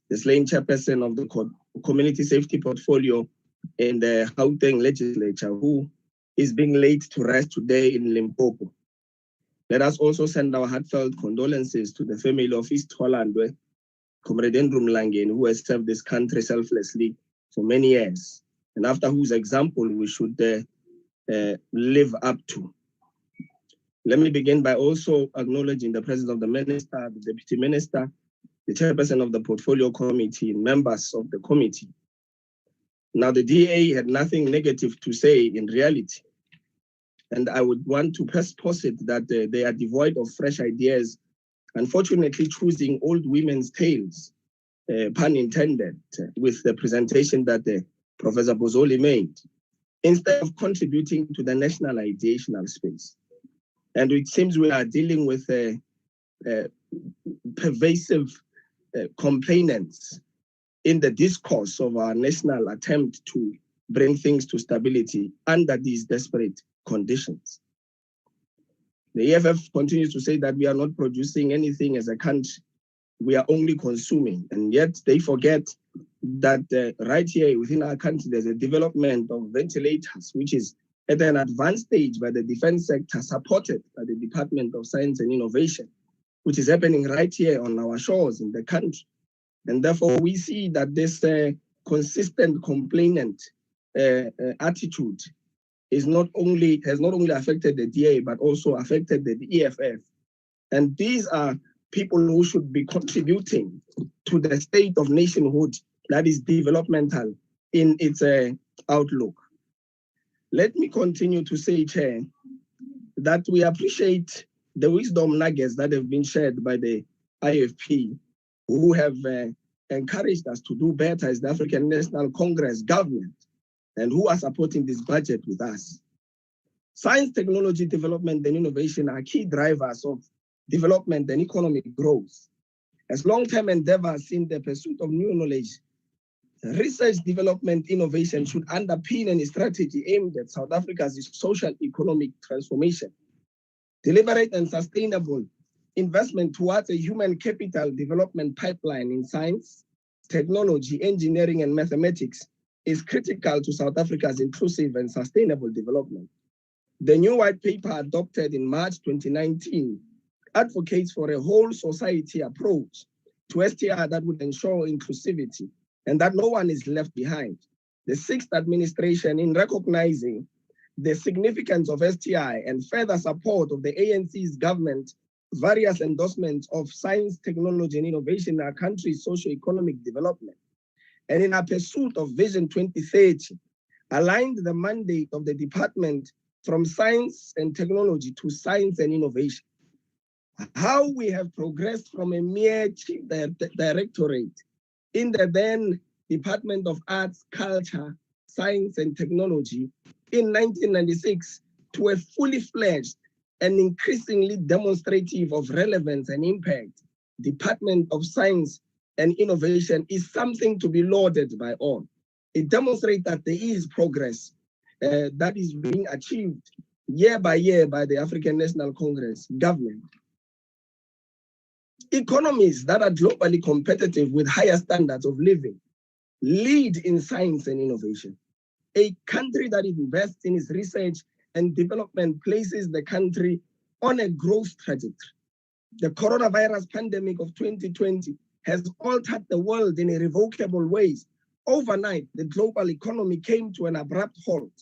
the slain chairperson of the Community Safety Portfolio in the Gauteng legislature, who is being laid to rest today in Limpopo. Let us also send our heartfelt condolences to the family of East Hollandwe, Comrade Andrew Mlangeni, who has served this country selflessly for many years, and after whose example we should live up to. Let me begin by also acknowledging the presence of the Minister, the Deputy Minister, the Chairperson of the Portfolio Committee, and members of the committee. Now, the DA had nothing negative to say in reality, and I would want to posit that they are devoid of fresh ideas, unfortunately choosing old women's tales, pun intended, with the presentation that Professor Bozoli made, instead of contributing to the national ideational space. And it seems we are dealing with pervasive complainants in the discourse of our national attempt to bring things to stability under these desperate conditions. The EFF continues to say that we are not producing anything as a country. We are only consuming, and yet they forget that right here within our country, there's a development of ventilators, which is at an advanced stage by the defense sector, supported by the Department of Science and Innovation, which is happening right here on our shores in the country. And therefore, we see that this consistent complainant attitude has not only affected the DA, but also affected the EFF. And these are people who should be contributing to the state of nationhood that is developmental in its outlook. Let me continue to say, Chair, that we appreciate the wisdom nuggets that have been shared by the IFP who have encouraged us to do better as the African National Congress government, and who are supporting this budget with us. Science, technology, development, and innovation are key drivers of development and economic growth. As long-term endeavors in the pursuit of new knowledge, research, development, innovation should underpin any strategy aimed at South Africa's social economic transformation. Deliberate and sustainable investment towards a human capital development pipeline in science, technology, engineering, and mathematics is critical to South Africa's inclusive and sustainable development. The new white paper adopted in March 2019 advocates for a whole society approach to STI that would ensure inclusivity and that no one is left behind. The sixth administration, in recognizing the significance of STI and further support of the ANC's government, various endorsements of science, technology, and innovation in our country's socio-economic development, and in our pursuit of Vision 2030, aligned the mandate of the department from science and technology to science and innovation. How we have progressed from a mere chief directorate in the then Department of Arts, Culture, Science and Technology in 1996 to a fully fledged and increasingly demonstrative of relevance and impact Department of Science and Innovation is something to be lauded by all. It demonstrates that there is progress that is being achieved year by year by the African National Congress government. Economies that are globally competitive with higher standards of living lead in science and innovation. A country that invests in its research and development places the country on a growth trajectory. The coronavirus pandemic of 2020 has altered the world in irrevocable ways. Overnight, the global economy came to an abrupt halt.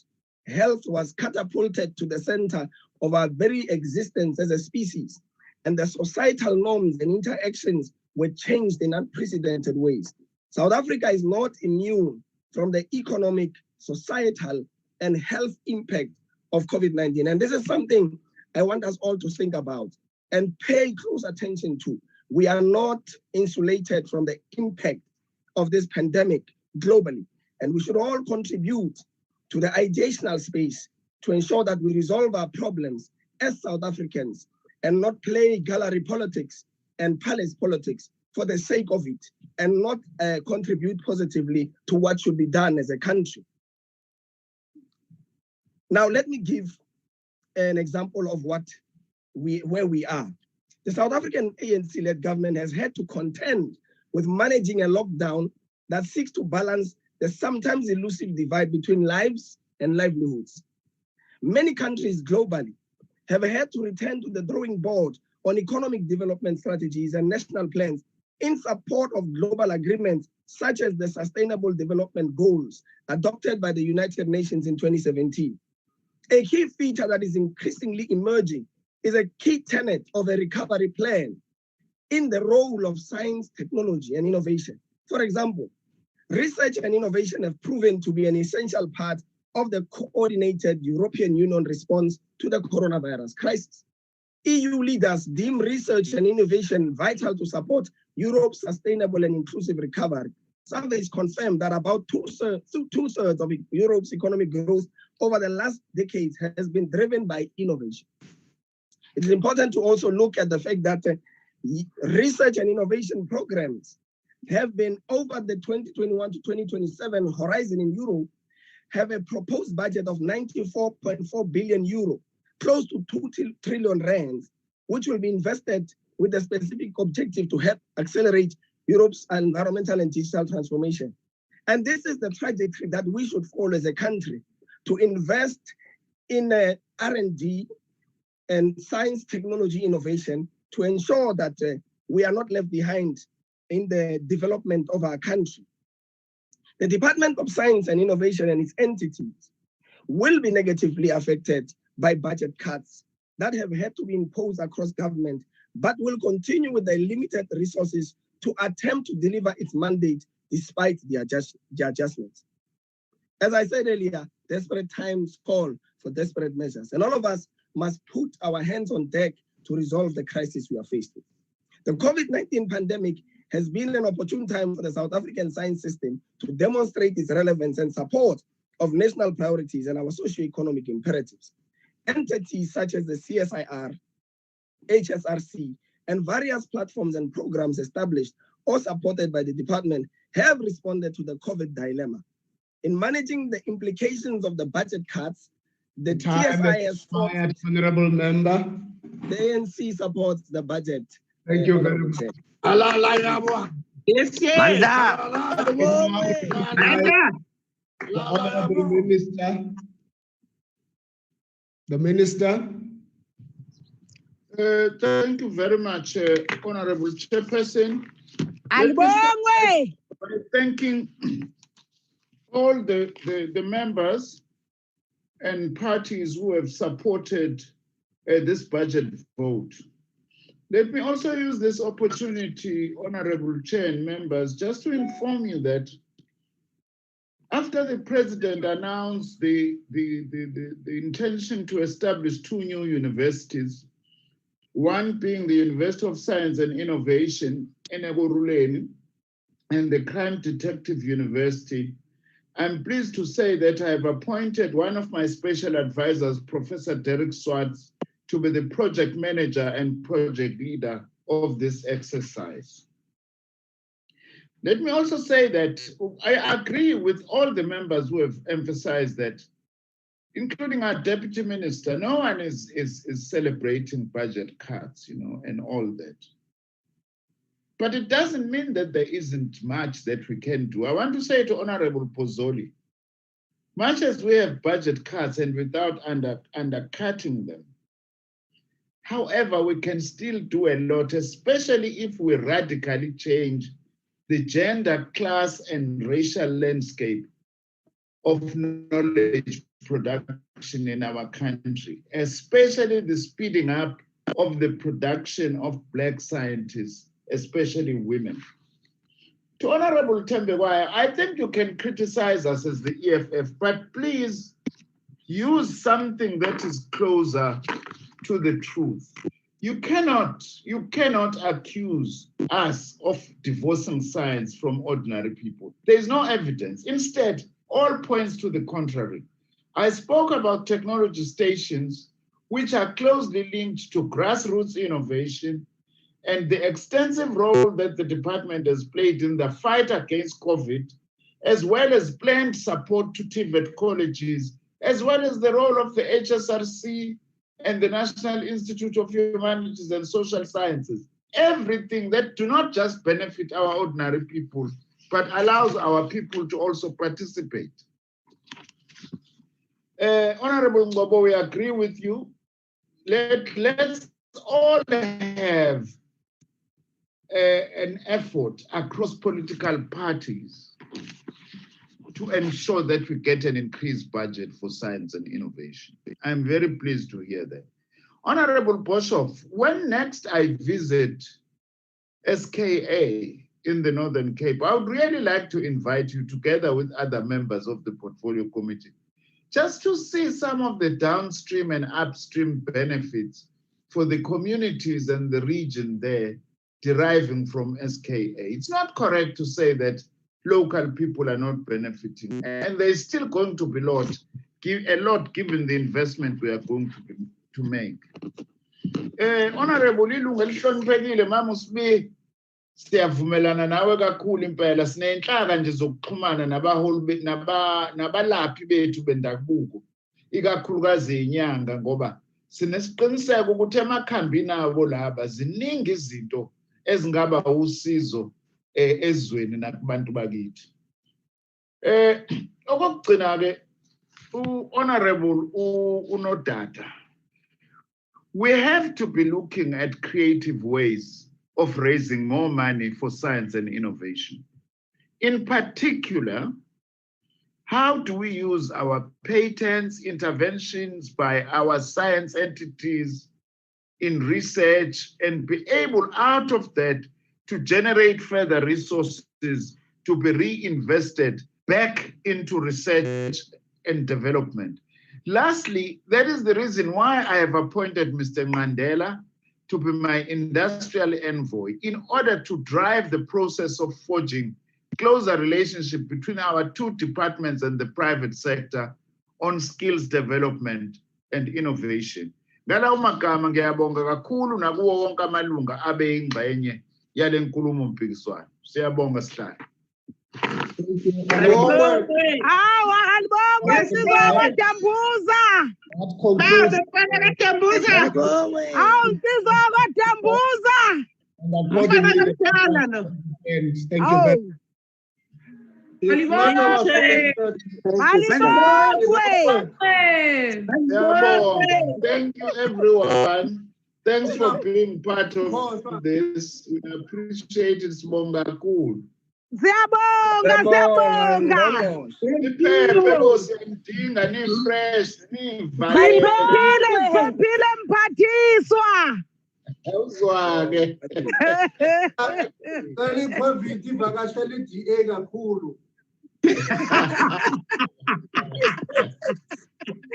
Health was catapulted to the center of our very existence as a species, and the societal norms and interactions were changed in unprecedented ways. South Africa is not immune from the economic, societal, and health impact of COVID-19. And this is something I want us all to think about and pay close attention to. We are not insulated from the impact of this pandemic globally, and we should all contribute to the ideational space to ensure that we resolve our problems as South Africans and not play gallery politics and palace politics for the sake of it, and not contribute positively to what should be done as a country. Now, let me give an example of where we are. The South African ANC-led government has had to contend with managing a lockdown that seeks to balance the sometimes elusive divide between lives and livelihoods. Many countries globally have had to return to the drawing board on economic development strategies and national plans in support of global agreements such as the Sustainable Development Goals adopted by the United Nations in 2017. A key feature that is increasingly emerging is a key tenet of a recovery plan in the role of science, technology, and innovation. For example, research and innovation have proven to be an essential part of the coordinated European Union response to the coronavirus crisis. EU leaders deem research and innovation vital to support Europe's sustainable and inclusive recovery. Surveys confirm that about two-thirds of Europe's economic growth over the last decades has been driven by innovation. It is important to also look at the fact that research and innovation programs have been over the 2021 to 2027 horizon in Europe, have a proposed budget of 94.4 billion euro, close to 2 trillion rands, which will be invested with a specific objective to help accelerate Europe's environmental and digital transformation. And this is the trajectory that we should follow as a country, to invest in R&D and science, technology, innovation to ensure that we are not left behind in the development of our country. The Department of Science and Innovation and its entities will be negatively affected by budget cuts that have had to be imposed across government, but will continue with the limited resources to attempt to deliver its mandate despite the adjustments. As I said earlier, desperate times call for desperate measures, and all of us must put our hands on deck to resolve the crisis we are faced with. The COVID-19 pandemic has been an opportune time for the South African science system to demonstrate its relevance and support of national priorities and our socio-economic imperatives. Entities such as the CSIR, HSRC, and various platforms and programs established or supported by the department have responded to the COVID dilemma. In managing the implications of the budget cuts, the TSIS, honorable member. The ANC supports the budget. Thank you very much. Yes, yes. The Honorable Minister. The Minister. Thank you very much, Honorable Chairperson. Let me start by thanking all the members and parties who have supported this budget vote. Let me also use this opportunity, Honorable Chair and members, just to inform you that after the President announced the intention to establish 2 new universities, one being the University of Science and Innovation in Ekurhuleni and the Crime Detective University, I'm pleased to say that I have appointed one of my special advisors, Professor Derek Swartz, to be the project manager and project leader of this exercise. Let me also say that I agree with all the members who have emphasized that, including our Deputy Minister, no one is celebrating budget cuts, and all that. But it doesn't mean that there isn't much that we can do. I want to say to Honorable Pozzoli, much as we have budget cuts and without undercutting them, however, we can still do a lot, especially if we radically change the gender, class, and racial landscape of knowledge production in our country, especially the speeding up of the production of Black scientists, especially women. To Honorable Tembekwayo, I think you can criticize us as the EFF, but please use something that is closer to the truth. You cannot accuse us of divorcing science from ordinary people. There's no evidence. Instead, all points to the contrary. I spoke about technology stations, which are closely linked to grassroots innovation and the extensive role that the department has played in the fight against COVID, as well as planned support to TVET colleges, as well as the role of the HSRC and the National Institute of Humanities and Social Sciences. Everything that do not just benefit our ordinary people, but allows our people to also participate. Honorable Ngobo, we agree with you. Let's all have an effort across political parties to ensure that we get an increased budget for science and innovation. I'm very pleased to hear that. Honorable Boshoff, when next I visit SKA in the Northern Cape, I would really like to invite you together with other members of the Portfolio Committee, just to see some of the downstream and upstream benefits for the communities and the region there deriving from SKA. It's not correct to say that local people are not benefiting, and there's still going to be a lot given the investment we are going to make. Honorable Ilunga lihloniphekile mama usibi, siyavumelana nawe kakhulu impela, sinenhlaka nje zokuxhumana nabaholi nabalaphi bethu bendabuko, ikakhulukazi inyanga, ngoba sinesiqiniseko ukuthi emakhambini abo laba ziningi izinto ezingaba usizo ezweni nakubantu bakithi. Okugcina ke Honorable uNodada, we have to be looking at creative ways of raising more money for science and innovation. In particular, how do we use our patents, interventions by our science entities in research and be able out of that to generate further resources to be reinvested back into research and development. Lastly, that is the reason why I have appointed Mr. Mandela to be my industrial envoy in order to drive the process of forging closer relationship between our two departments and the private sector on skills development and innovation. Ngalawo magama ngiyabonga kakhulu nakuwo wonke amalunga abe ingxenye yale nkulumo mpikiswano. Siyabonga sihlalo. Thank you very much. Thank you, everyone. Thanks for being part of this. We appreciate it. Sibonga kakhulu.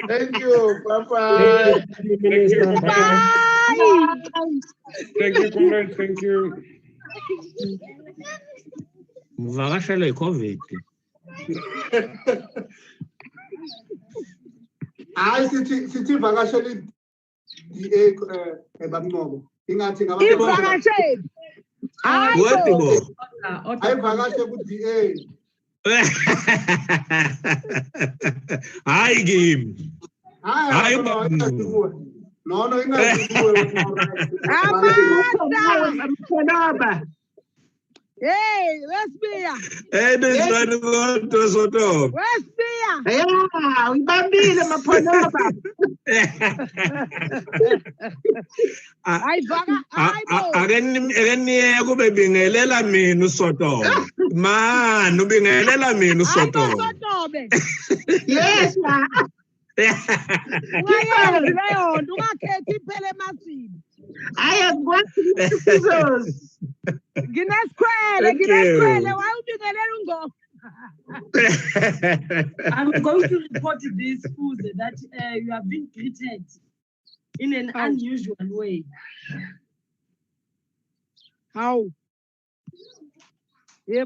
Thank you. Bye-bye. Thank you, comrade. Thank you. Vakashele COVID. Hayi sithi vakashele ebamnqobo. Ingathi Ivakashele. Ayivakashe ku-DA. Hayi kimi. Hayi No, ingaziwe. Amanda. Hey, let's be ya. Hey, this one goes to top. Let's be ya. Yeah, ngibambile maphonaba. Akeniye kube bingelela mina usoto. Man, ubingelela mina usoto. Yes, ma. Ungakhethi iphele emasini. Jesus. Nginesikhwele, why ubingelela ungoma? I'm going to report this food that you have been treated in an unusual way. How? Yeah,